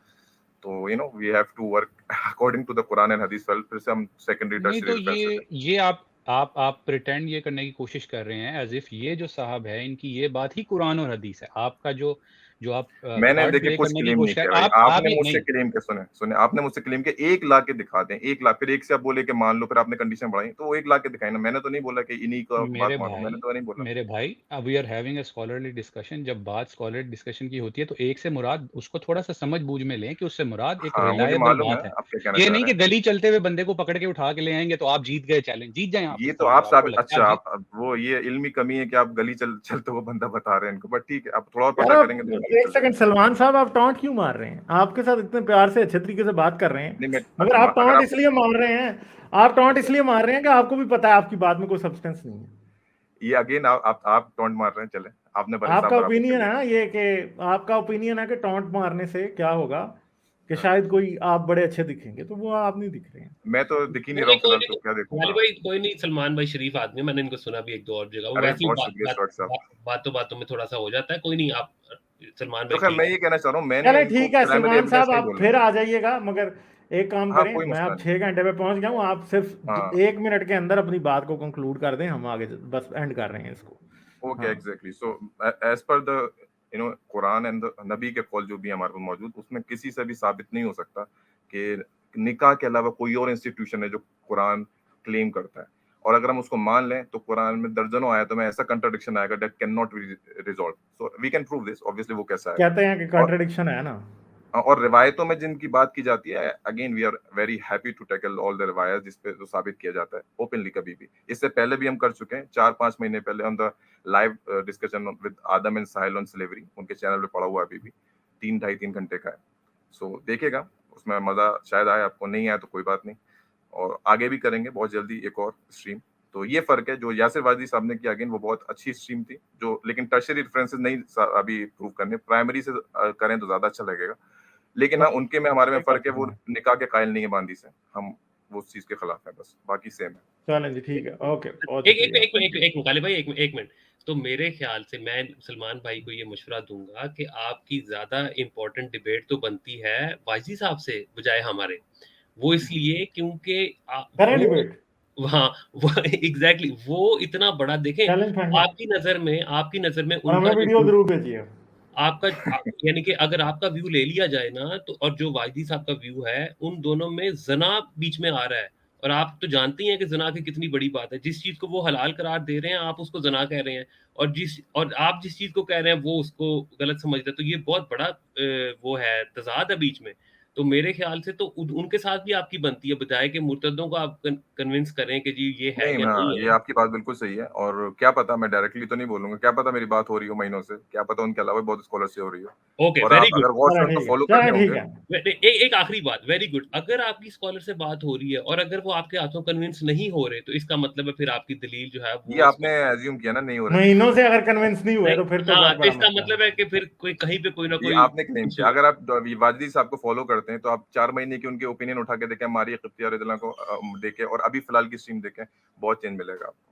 तो we have to work according to the Quran and hadith, फिर से हम सेकेंडरी नहीं, टर्शियरी तो रेफरेंसेस ये आप प्रिटेंड ये करने की कोशिश कर रहे हैं एज इफ ये जो साहब है इनकी ये बात ही कुरान और हदीस है। आपका जो आप मैंने कार्ड देखिए प्ले कुछ करने की क्लेम नहीं कोशिश कर, किया भाई, आप आपने ये मुझसे नहीं, क्लेम के सुने आपने मुझसे क्लेम किया 1 लाख के दिखा दें, 1 लाख, फिर एक से आप बोले कि मान लो, फिर आपने कंडीशन बढ़ाई, तो वो 1 लाख के दिखाई ना, मैंने तो नहीं बोला कि इन्हीं का बात मानो, मैंने तो नहीं बोला। मेरे भाई, अब we are having a scholarly discussion. जब बात स्कॉलरली डिस्कशन की होती है तो एक से मुराद उसको थोड़ा सा समझ बूझ में लें कि उससे मुराद एक हाँ, मुझे रिलायबल मालूम है बात है। आप क्या कहना ये चाह नहीं रहे कि हैं। गली चलते हुए बंदे को पकड़ के उठा के ले आएंगे तो आप जीत गए चैलेंज, जीत जाएं आप ये इस तो चीज आप में, आपको साबित, लगता है अच्छा आप आप वो ये इल्मी कमी है कि आप गली चलते हुए बंदा बता रहे हैं इनको, बट ठीक है, आप थोड़ा और यार पता आप करेंगे तो गली एक चल सेकंड, जाएंगे। सलमान साहब आप टॉन्ट क्यों मार रहे हैं? आपके साथ इतने प्यार से अच्छे तरीके से बात कर रहे हैं, नहीं, मैं मगर आप अगर टॉन्ट आप इसलिए मार रहे हैं, आप टॉन्ट इसलिए मार रहे हैं कि आपको भी पता है आपकी बात में कोई सब्सटेंस नहीं है। ये अगेन आप टोंट मार रहे हैं, चले आपने हिसाब आपका बराबर कर ओपिनियन है लिया। ना ये, कि आपका ओपिनियन है कि टॉन्ट मारने से क्या होगा, कि शायद कोई आप बड़े अच्छे दिखेंगे, तो वो आप नहीं दिख रहे हैं। मैं तो दिख ही नहीं रहा नहीं, हूँ कोई फिलहाल, तो नहीं, क्या वाली देखूंगा। भाई कोई नहीं, सलमान भाई शरीफ आदमी है, मैंने इनको सुना भी एक दो और जगह, वो अरे वैसे ही बहुत शुक्रिया शॉर्ट साहब। बातों बातों में थोड़ा सा हो जाता है। कोई नहीं, आप सलमान तो भाई खैर ठीक मैं है। ये कहना चाह रहा हूँ, मैंने चले इनको ठीक है प्राइमरी सलमान एविडेंस साहब, नहीं आप बोला। फिर आ जाइएगा, मगर एक काम हाँ, करें, कोई मैं मसला अब नहीं। 6 घंटे पे पहुंच गया हूँ, आप सिर्फ हाँ, 1 मिनट के अंदर अपनी बात को कंक्लूड कर दें, हम आगे बस एंड कर रहे हैं इसको। ओके, हाँ, exactly, so as per the Quran and नबी के कॉल जो भी हमारे पास मौजूद, उसमें किसी से भी साबित नहीं हो सकता कि निकाह के अलावा कोई और इंस्टीट्यूशन है जो कुरान क्लेम करता है। और अगर हम उसको मान लें तो कुरान में दर्जनों आया तो में ऐसा कंट्राडिक्शन आएगा that can not be resolve, so we can prove this, obviously वो कैसा आएगा। कहते हैं कि और कॉन्ट्रडिक्शन है ना। और रिवायतों में जिनकी बात की जाती है, again we are very happy to tackle all the रिवायत जिस पे जो साबित किया जाता है ओपनली कभी भी। इससे पहले भी हम कर चुके हैं 4-5 महीने पहले on the live discussion with Adam and Sahil on slavery, उनके चैनल पे पड़ा हुआ है अभी भी, 3 घंटे का है। सो देखिएगा, उसमें मजा शायद आए, आपको नहीं आया तो कोई बात नहीं, और आगे भी करेंगे बहुत जल्दी एक और स्ट्रीम। तो ये फर्क है जो यासिर वाजी साहब ने किया, अगेन वो बहुत अच्छी स्ट्रीम थी, जो लेकिन टर्शरी रेफरेंसेस नहीं अभी प्रूव करने, प्राइमरी से करें तो ज्यादा अच्छा लगेगा। लेकिन हाँ, उनके में हमारे में फर्क है, वो निकाह के कायल नहीं है बांदी से, हम वो उस चीज के खिलाफ है, बस बाकी सेम है। चलें जी, ठीक है, ओके। एक मुकाले भाई, एक मिनट। तो मेरे ख्याल से मैं सलमान भाई को ये मशवरा दूंगा कि आपकी ज्यादा इम्पोर्टेंट डिबेट तो बनती है वाजी साहब से बजाय हमारे। वो इसलिए क्योंकि करें डिबेट। हाँ, वो एग्जैक्टली वो इतना बड़ा देखें, चैलेंज फाइनल। आपकी नजर में और हमें उनका वीडियो जो जरूर भेजिए। आपका यानी कि अगर आपका व्यू ले लिया जाए ना, तो और जो वाहिदी साहब का व्यू है, उन दोनों में जना बीच में आ रहा है। और आप तो जानती हैं कि जना की कितनी बड़ी बात है। जिस चीज को वो हलाल करार दे रहे हैं, आप उसको जना कह रहे हैं, और आप जिस चीज को कह रहे हैं वो उसको गलत समझ रहे हैं। तो ये बहुत बड़ा वो है, तजाद है बीच में। तो मेरे ख्याल से तो उनके साथ भी आपकी बनती है, बजाय कि मुर्तदों को आप कन्विंस करें कि जी ये है नहीं, या हाँ, नहीं ये है। आपकी बात बिल्कुल सही है, और क्या पता, मैं डायरेक्टली तो नहीं बोलूंगा, क्या पता मेरी बात हो रही हो महीनों से, क्या पता उनके अलावा बहुत स्कॉलर से हो रही हो। ओके, और वेरी आप गुड। अगर वॉच चलो उनको ठीक है, फॉलो चलो करते ठीक होंगे, है। एक आखिरी बात, वेरी गुड। अगर आपकी स्कॉलर से बात हो रही है और अगर वो आपके हाथों कन्विंस नहीं हो रहे, तो इसका मतलब है फिर आपकी दलील जो है ये वो आपने एज्यूम किया ना नहीं हो रहे, महीनों से अगर कन्विंस नहीं हुए नहीं। तो फिर तो हाँ, बहुत तो बड़ा इसका मसला मतलब है। है कि फिर कोई कहीं पे कोई ना ये कोई आपने क्लेम इशू किया। है। अगर आप वाजिदी साहब को फॉलो करते हैं तो आप 4 महीने की उनके ओपिनियन उठा के देखें, मारिया क़िब्तिया रज़ियल्लाहु को देखें, और अभी फिलहाल की स्ट्रीम देखें, बहुत चेंज मिलेगा आपको।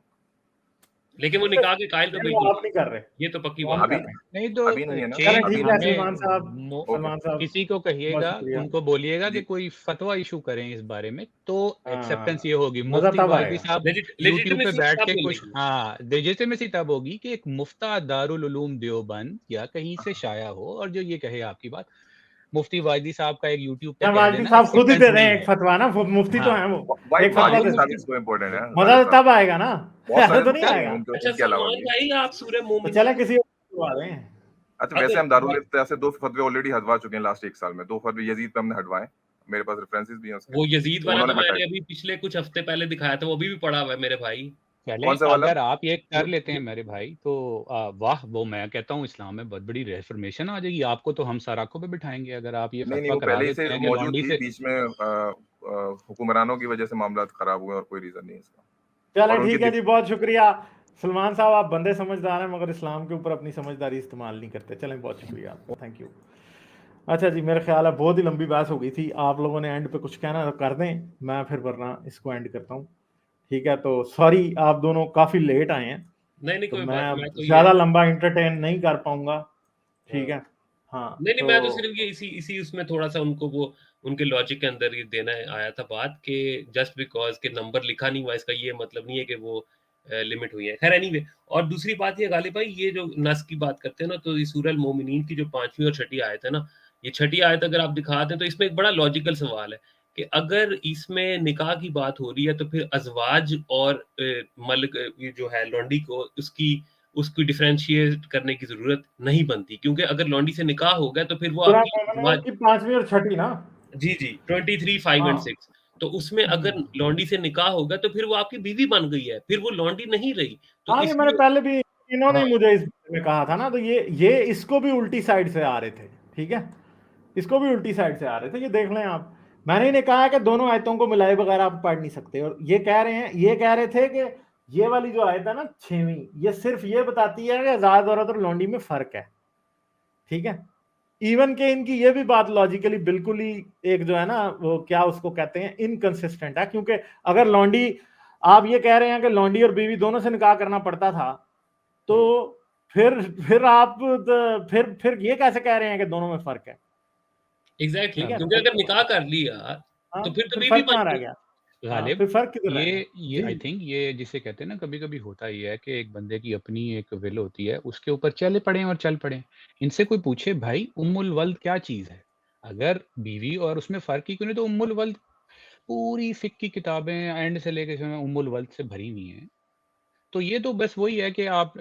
लेकिन वो निकाह के कायल तो नहीं, बिल्कुल वो आप नहीं नहीं कर रहे, ये तो पक्की वो हम बात अभी है। कर रहे हैं। नहीं तो अभी नहीं है ना, चलें चेंज अभी ठीक नहीं है, है। सलमान साहब, ओके, सलमान साहब किसी को बहुत कहिएगा, शुक्रिया। उनको बोलिएगा कि जी, कोई फतवा इशू करें इस बारे में, तो एक्सेप्टेंस हाँ, ये होगी। मजा मुफ्ती तब वाहिदी आएगा। साहब यूट्यूब पे लेजिटिमेसी बैठ तब के कुछ, मिलेगी। हाँ, लेजिटिमेसी तब होगी कि एक मुफ्ता दारुल उलूम देवबंद या कहीं से शाया हो और जो ये कहे आपकी बात। मुफ्ती वाहिदी साहब का एक यूट्यूब पे या कह वाजिद देना साहब खुद ही एक्सेप्टेंस दे रहे नहीं हैं एक है। फतवा ना, मुफ्ती तो हाँ, हैं वो। वाई एक फतवा हाँ, तो वाजिद वो साहब मुफ्ती, इसको इम्पोर्टेंट है, मजा गालिब तो साहब, तब आएगा ना। बहुत ऐसे सारे तो नहीं मुफ्ती हैं आएगा। उनके, अच्छा उनके अलावा सलमान भी। भाई, आप सूरह तो मोमिन चलें किसी और को करवा दें। अच्छा, वैसे अगर हम दारुल इफ्तिया से 2 फतवे ऑलरेडी हटवा चुके हैं लास्ट 1 साल में, 2 फतवे यजीद पे हमने हटवाए, मेरे पास रेफरेंसेस भी हैं उसके, वो यजीद तो वाला तो उन्होंने हटाए। मैंने अभी पिछले कुछ हफ्ते पहले दिखाया था, वो अभी भी पड़ा हुआ है मेरे भाई। चलें, कौन सा वाला? अगर आप ये कर वो लेते हैं मेरे भाई, तो वाह, वो मैं कहता हूँ इस्लाम में बहुत बड़ी रेफर्मेशन आ जाएगी। आपको तो हम सराखों पे बिठाएंगे अगर आप ये नहीं, फतवा वो करा पहले ही से देते हैं कि मौजूद लौंडी थी, से। बीच में हुक्मरानों की वजह से मामला खराब हुए और कोई रीजन नहीं है इसका। चलें और उनकी ठीक है जी, बहुत शुक्रिया सलमान साहब। आप बंदे समझदार हैं मगर इस्लाम के ऊपर अपनी समझदारी इस्तेमाल नहीं करते। चलें, बहुत शुक्रिया आपका, थैंक यू। अच्छा जी, मेरा ख्याल है बहुत ही लंबी बहस हो गई थी। आप लोगों ने एंड पे कुछ कहना तो कर दें, मैं फिर वरना इसको एंड करता हूँ। ठीक है, तो सॉरी आप दोनों काफ़ी लेट आए हैं, नहीं तो कोई मैं बात, अब मैं तो ये ज़्यादा लंबा इंटरटेन नहीं कर पाऊंगा। ठीक हाँ। है, हाँ नहीं, तो मैं तो सिर्फ ये इसी इसी उसमें थोड़ा सा उनको वो उनके लॉजिक के अंदर ये देना आया था बात कि जस्ट बिकॉज के नंबर लिखा नहीं हुआ, इसका ये मतलब नहीं है कि वो लिमिट हुई है। खैर एनीवे, और दूसरी बात ये गालिब भाई, ये जो नस की बात करते हैं ना, तो ये सूरह मोमिनीन की जो 5वीं और 6ठी आयत है ना, ये 6ठी आयत अगर आप दिखा दें तो इसमें एक बड़ा लॉजिकल सवाल है कि अगर इसमें निकाह की बात हो रही है तो फिर अजवाज और मलिक ये जो है लौंडी को उसकी डिफरेंशिएट करने की ज़रूरत नहीं बनती, क्योंकि अगर लौंडी से निकाह हो गया तो फिर वो सूरह आपकी मोमिनून अज़वाज। की 5वीं और 6ठी ना। जी, जी, 23, 5 एंड हाँ 6। तो उसमें अगर लौंडी से निकाह हो गया तो फिर वो आपकी बीवी बन गई है, फिर वो लौंडी नहीं रही। तो हाँ, ये मैंने इसलिए पहले भी, इन्होंने हाँ, ही मुझे इस बारे में कहा था ना, तो ये इसको भी उल्टी साइड से आ रहे थे। ठीक है, इसको भी उल्टी साइड से आ रहे थे, ये देख लें आप। मैंने इन्हें कहा कि दोनों आयतों को मिलाए बगैर आप पढ़ नहीं सकते, और ये कह रहे हैं, ये कह रहे थे कि ये वाली जो आयत है ना 6वीं, ये सिर्फ ये बताती है कि आजाद औरत और लौंडी में फर्क है। ठीक है, इवन के इनकी ये भी बात लॉजिकली बिल्कुल ही एक जो है ना, वो क्या उसको कहते हैं, इनकंसिस्टेंट है। क्योंकि अगर लौंडी, आप ये कह रहे हैं कि लौंडी और बीवी दोनों से निकाह करना पड़ता था, तो फिर आप फिर ये कैसे कह रहे हैं कि दोनों में फर्क है? एग्ज़ैक्टली, ठीक है, क्योंकि अगर निकाह कर लिया हाँ, तो फिर तो फिर बीवी फर्क बन कहाँ रह गई। गया? हाँ, गालिब, फिर फर्क किधर रह ये गया? ये आई जी थिंक ये जिसे कहते हैं ना, कभी-कभी होता ही है कि एक बंदे की अपनी एक विल होती है, उसके ऊपर चले पड़े और चल पड़े। इनसे कोई पूछे भाई उम्मुल वल्द क्या चीज़ है? अगर बीवी और उसमें फ़र्क ही क्यों नहीं, तो उम्मुल वल्द पूरी फ़िक़्ह की किताबें एंड से लेके जो है उम्मुल वल्द से भरी हुई हैं। तो ये तो बस वही है कि आप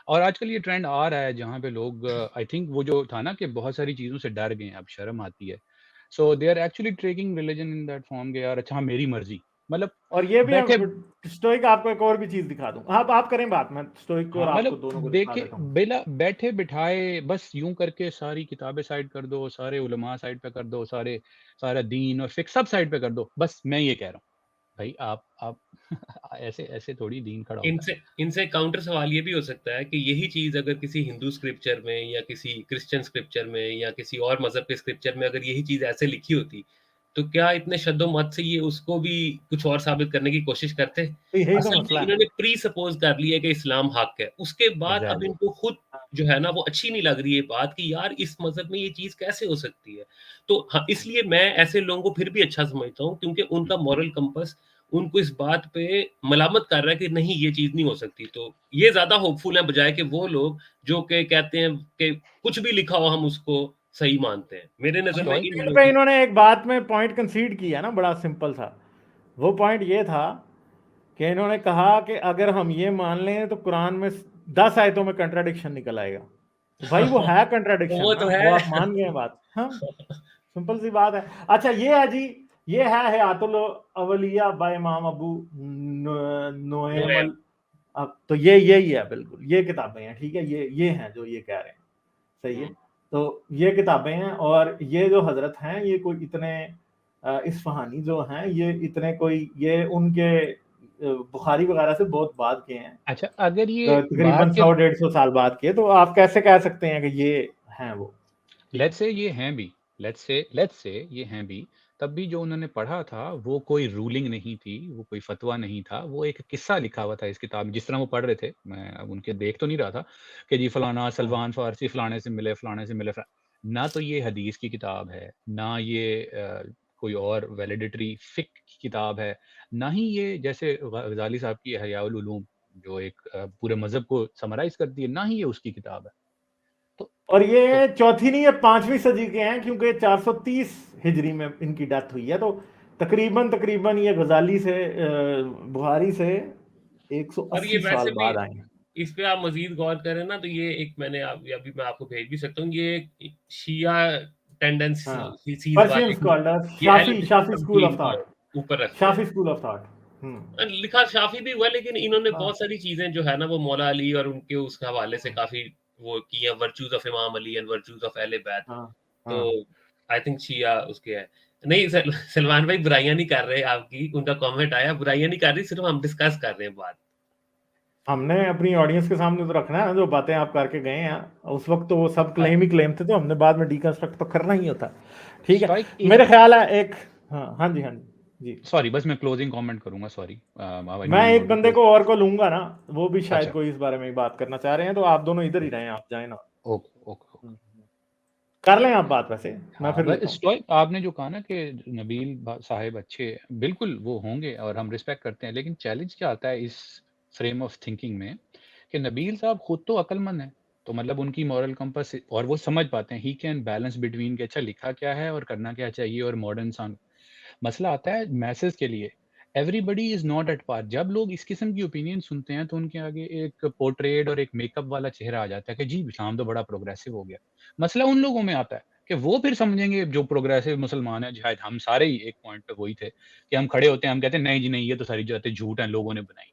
और आजकल ये ट्रेंड आ रहा है जहाँ पे लोग आई थिंक वो जो था ना कि बहुत सारी चीज़ों से डर गए हैं, अब शर्म आती है। So they are actually taking religion in that form कि यार अच्छा मेरी मर्ज़ी, मतलब और ये भी बैठे स्टोइक आपको एक और भी चीज दिखा दूं, आप करें बात, मैं स्टोइक को और हाँ, आपको मतलब दोनों को दिखा देखे देता हूँ। बिला बैठे बिठाए बस यूं करके सारी किताबें साइड कर दो, सारे उलमा साइड पे कर दो, सारा दीन और फिक्र सब साइड पे कर दो, बस मैं ये कह रहा हूँ भाई आप ऐसे ऐसे थोड़ी दीन खड़ा होता है। इनसे काउंटर सवाल ये भी हो सकता है कि यही चीज अगर किसी हिंदू स्क्रिप्चर में या किसी क्रिश्चियन स्क्रिप्चर में या किसी और मजहब के स्क्रिप्चर में अगर यही चीज ऐसे लिखी होती, तो क्या इतने शद्दोमत से ये उसको भी कुछ और साबित करने की कोशिश करते? तो यही तो असल में मसला है। इन्होंने प्री सपोज कर लिया कि इस्लाम हक है, उसके बाद अब एग्जैक्टली। इनको खुद जो है ना वो अच्छी नहीं लग रही है बात कि यार इस मजहब में ये चीज कैसे हो सकती है। तो हाँ, इसलिए मैं ऐसे लोगों को फिर भी अच्छा समझता हूँ क्योंकि उनका मॉरल कंपास उनको इस बात पे मलामत कर रहा है कि नहीं ये चीज़ नहीं हो सकती। तो ये ज़्यादा होपफुल है बजाए कि वो लोग जो कि कहते हैं कि कुछ भी लिखा हो हम उसको सही मानते हैं। मेरे नज़र में इन स्टोइक लोगों पे की इन्होंने एक बात में पॉइंट कंसीड किया ना, बड़ा सिंपल था। वो पॉइंट ये था कि इन्होंने कहा कि अगर हम ये मान लें तो कुरान में 10 आयतों में कंट्राडिक्शन निकल आएगा। तो भाई वो है कंट्राडिक्शन वो ना, तो वो है। आप मान गए बात। हाँ, सिंपल सी बात है। अच्छा ये है जी, ये है हयातुल अवलिया बाय इमाम अबू नोएल। नोएमल। अब तो ये यही है, बिल्कुल ये किताबें हैं, ठीक है, ये हैं जो ये कह रहे हैं, सही है। तो ये किताबें हैं और ये जो हजरत हैं ये कोई इतने इस्फहानी जो हैं ये इतने कोई ये उनके बुखारी वगैरह से बहुत बाद के हैं, अच्छा अगर ये तकरीबन बात के 100-150 साल बाद के। तो आप कैसे कह सकते हैं कि ये हैं वो, ठीक है। लेट्स से ये हैं भी, लेट्स से ये हैं भी, तब भी जो उन्होंने पढ़ा था वो कोई रूलिंग नहीं थी, वो कोई फतवा नहीं था, वो एक किस्सा लिखा हुआ था इस किताब में जिस तरह वो पढ़ रहे थे। मैं अब उनके देख तो नहीं रहा था कि जी फलाना हाँ। सलमान फारसी फलाने से मिले, फलाने से मिले, ना तो ये हदीस की किताब है, ना ये कोई और वैलिडिटरी फिक्ह की किताब है, ना ही ये जैसे गजाली साहब की हयाउल उलूम जो एक पूरे मज़हब को समराइज़ करती है, ना ही ये उसकी किताब है। तो और तो ये चौथी नहीं, ये 5वीं सदी के हैं क्योंकि 430 हिजरी में इनकी डेथ हुई है। तो तकरीबन ये गजाली से बुखारी से और ये 180 साल वैसे भी बाद आए हैं। इस पे आप मज़ीद गौर करें ना तो ये एक मैंने अभी मैं आपको भेज भी सकता हूँ, ये एक शिया हाँ, टेंडेंसीज़ पर्शियन वाले ग्रुप, स्कॉलर, ये अहले शाफी स्कूल ऑफ तब्दील को थॉट, ऊपर रखते हैं। Shafi school of thought. लिखा शाफी भी हुआ लेकिन इन्होंने हाँ बहुत सारी चीज़ें जो है ना वो मौला अली और उनके उस हवाले से हाँ काफ़ी वो की है, वर्च्यूज़ ऑफ इमाम अली एंड वर्च्यूज़ ऑफ अहले बैत। हाँ तो हाँ। आई थिंक शिया उसके है। नहीं सलमान भाई बुराइयाँ नहीं कर रहे आपकी, उनका कमेंट आया, बुराइयाँ नहीं कर रही, सिर्फ हम डिस्कस कर रहे हैं बात। हमने अपनी ऑडियंस के सामने तो रखना है ना, जो बातें आप करके गए हैं उस वक्त तो वो सब हाँ, क्लेम ही क्लेम थे, तो हमने बाद में डिकंस्ट्रक्ट तो करना ही होता। ठीक है, स्टोइक मेरे एक ख्याल है एक, हाँ हाँ जी, हाँ जी जी। सॉरी बस मैं क्लोजिंग कमेंट करूंगा, सॉरी आई नो मैं यू एक वांट टू बंदे क्लोज। को और को लूंगा ना, वो भी शायद अच्छा कोई इस बारे में ही बात करना चाह रहे हैं, तो आप दोनों इधर ही रहें, आप जाए ना। Okay okay. कर लें आप बात, वैसे मैं हाँ फिर बस लेता हूँ। स्टोइक आपने जो कहा ना कि नबील साहब अच्छे हैं, बिल्कुल वो होंगे और हम रिस्पेक्ट करते हैं, लेकिन चैलेंज क्या आता है इस फ्रेम ऑफ थिंकिंग में कि नबील साहब खुद तो अक्लमंद हैं, तो मतलब उनकी मॉरल कंपास और वो समझ पाते हैं, ही कैन बैलेंस बिटवीन के अच्छा लिखा क्या है और करना क्या चाहिए और मॉडर्न सन। मसला आता है मैसेज के लिए, everybody is not at par. जब लोग इस किस्म की ओपिनियन सुनते हैं तो उनके आगे एक पोर्ट्रेड और एक मेकअप वाला चेहरा आ जाता है कि जी इस्लाम तो बड़ा प्रोग्रेसिव हो गया। मसला उन लोगों में आता है कि वो फिर समझेंगे जो प्रोग्रेसिव मुसलमान है, शायद हम सारे ही एक पॉइंट पे वही थे कि हम खड़े होते हैं, हम कहते हैं नहीं जी नहीं ये तो सारी बातें झूठ है, लोगों ने बनाई।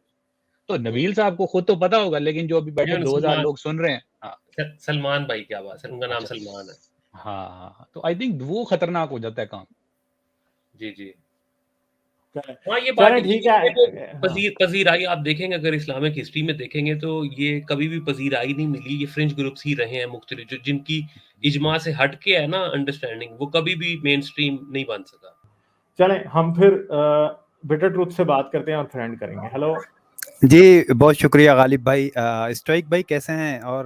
तो नबील साहब को खुद तो पता होगा, लेकिन जो अभी बैठे यून 2000 सलमान, लोग सुन रहे हैं। हाँ सलमान भाई क्या बात है, उनका नाम अच्छा सलमान है। हाँ हाँ हाँ, तो आई थिंक वो खतरनाक हो जाता है काम। जी, जी। चलें हाँ, ये बात चलें, है ठीक लेकिन ये जो है। हाँ पज़ीराई आप देखेंगे अगर इस्लामिक हिस्ट्री में देखेंगे तो ये कभी भी पज़ीराई नहीं मिली, ये फ्रिंज ग्रुप्स ही रहे हैं मुख्तलिफ जो जिनकी इजमा से हट के है ना अंडरस्टैंडिंग, वो कभी भी मेनस्ट्रीम नहीं बन सका। चलें, हम फिर बिटर ट्रूथ से बात करते हैं और फ्रेंड करेंगे। हेलो जी, बहुत शुक्रिया गालिब भाई। स्टोइक भाई कैसे हैं? और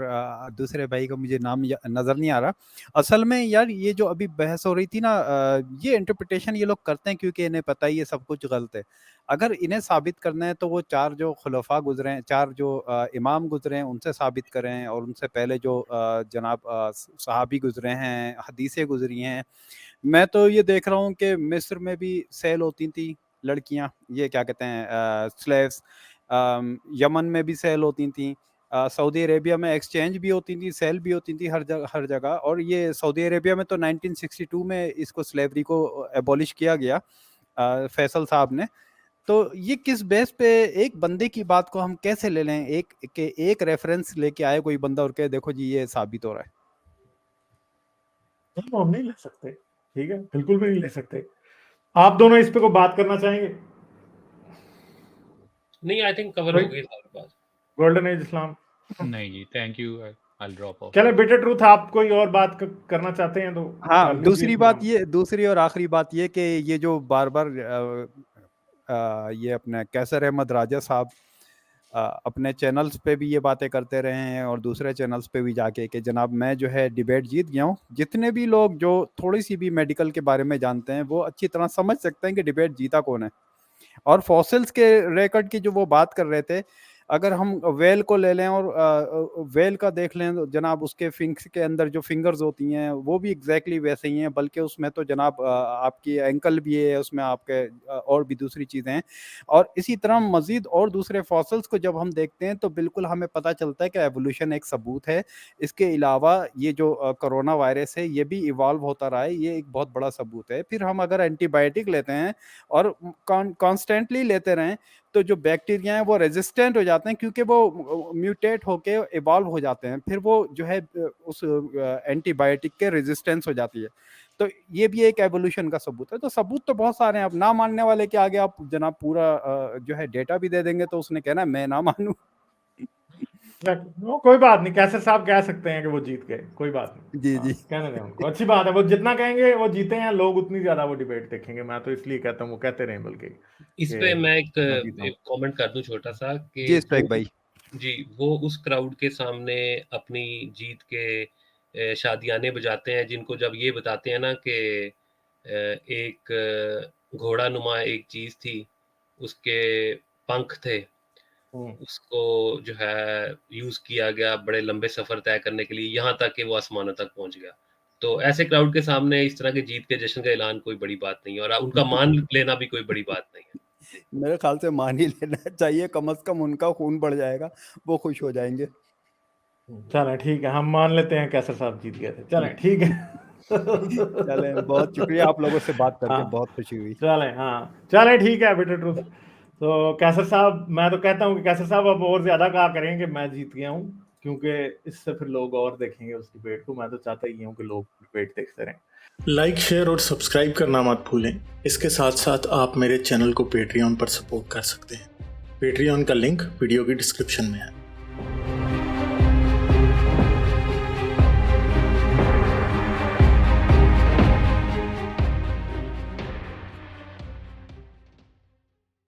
दूसरे भाई का मुझे नाम नज़र नहीं आ रहा। असल में यार ये जो अभी बहस हो रही थी ना, ये इंटरप्रिटेशन ये लोग करते हैं क्योंकि इन्हें पता है ये सब कुछ गलत है। अगर इन्हें साबित करना है तो वो 4 जो खुलफा गुजरे हैं, 4 जो इमाम गुजरे हैं उनसे साबित करें, और उनसे पहले जो जनाब सहाबी गुजरे हैं, हदीसें गुजरी हैं। मैं तो ये देख रहा हूँ कि मिस्र में भी सेल होती थी लड़कियाँ, ये क्या कहते हैं स्लेव्स। यमन में भी सेल होती थी, सऊदी अरेबिया में एक्सचेंज भी होती थी, सेल भी होती थी हर जगह। और ये सऊदी अरेबिया में तो 1962 में इसको स्लेवरी को एबॉलिश किया गया फैसल साहब ने। तो ये किस बेस पे एक बंदे की बात को हम कैसे ले लें, एक रेफरेंस लेके आए कोई बंदा और कहे देखो जी ये साबित हो रहा है? हम नहीं ले सकते, ठीक है, बिल्कुल भी नहीं ले सकते। आप दोनों इस पे को बात करना चाहेंगे? नहीं, आई थिंक कवर हो गई सारी बात। Golden age Islam? नहीं जी, thank you, I will drop off. चले बिटर ट्रूथ, आप कोई और बात करना चाहते हैं तो हाँ, दूसरी और आखिरी बात ये कि ये जो बार-बार ये अपने कैसर अहमद राजा साहब अपने चैनल्स पे भी ये बातें करते रहे हैं और दूसरे चैनल्स पे भी जाके कि जनाब मैं जो है डिबेट जीत गया हूँ। जितने भी लोग जो थोड़ी सी भी मेडिकल के बारे में जानते हैं वो अच्छी तरह समझ सकते हैं कि डिबेट जीता कौन है। और फॉसिल्स के रिकॉर्ड की जो वो बात कर रहे थे, अगर हम वेल को ले लें और वेल का देख लें तो जनाब उसके फिंग्स के अंदर जो फिंगर्स होती हैं वो भी एग्जैक्टली वैसे ही हैं, बल्कि उसमें तो जनाब आपकी एंकल भी है, उसमें आपके और भी दूसरी चीज़ें हैं। और इसी तरह मज़ीद और दूसरे फॉसिल्स को जब हम देखते हैं तो बिल्कुल हमें पता चलता है कि एवोल्यूशन एक सबूत है। इसके अलावा ये जो कोरोना वायरस है ये भी इवॉल्व होता रहा है, ये एक बहुत बड़ा सबूत है। फिर हम अगर एंटीबायोटिक लेते हैं और कॉन्स्टेंटली लेते रहें तो जो बैक्टीरिया हैं वो रेजिस्टेंट हो जाते हैं, क्योंकि वो म्यूटेट होके इवॉल्व हो जाते हैं, फिर वो जो है उस एंटीबायोटिक के रेजिस्टेंस हो जाती है। तो ये भी एक एवोल्यूशन का सबूत है। तो सबूत तो बहुत सारे हैं, अब ना मानने वाले के आगे आप जनाब पूरा जो है डेटा भी दे देंगे तो उसने कहना है मैं ना मानूं। कोई बात नहीं, कैसर साहब कह सकते हैं कि वो जीत गए, कोई बात नहीं। जी जी, कहने दें उनको, अच्छी बात है, वो जितना कहेंगे वो जीते हैं, लोग उतनी ज्यादा वो डिबेट देखेंगे। मैं तो इसलिए कहता हूँ वो कहते रहें, बल्कि इस पे मैं एक जीता हूं। कमेंट कर दूं छोटा सा कि जी स्ट्राइक भाई। जी, वो उस क्राउड के सामने अपनी जीत के शादियाने बजाते हैं, जिनको जब ये बताते हैं ना कि एक घोड़ा नुमा एक चीज थी, उसके पंख थे, उसको जो है यूज किया गया बड़े लंबे सफर तय करने के लिए, यहाँ तक कि वो आसमानों तक पहुंच गया। तो ऐसे क्राउड के सामने इस तरह के जीत के जश्न का ऐलान कोई बड़ी बात नहीं है, और उनका मान लेना भी कोई बड़ी बात नहीं है। मेरे ख्याल से मान ही लेना चाहिए, कम से कम उनका खून बढ़ जाएगा, वो खुश हो जाएंगे। चलें ठीक है, हम मान लेते हैं कैसर साहब जीत गए थे। चलें ठीक है। चलें, बहुत शुक्रिया, आप लोगों से बात करके हाँ, बहुत खुशी हुई। चलें ठीक है बिटर ट्रूथ। तो कैसर साहब, मैं तो कहता हूँ कि कैसर साहब अब और ज्यादा कहा करें कि मैं जीत गया हूँ, क्योंकि इससे फिर लोग और देखेंगे उस डिबेट को। मैं तो चाहता ही हूँ कि लोग डिबेट देखते रहें। लाइक, शेयर और सब्सक्राइब करना मत भूलें। इसके साथ साथ आप मेरे चैनल को पेट्रियन पर सपोर्ट कर सकते हैं। पेट्रियन का लिंक वीडियो की डिस्क्रिप्शन में है।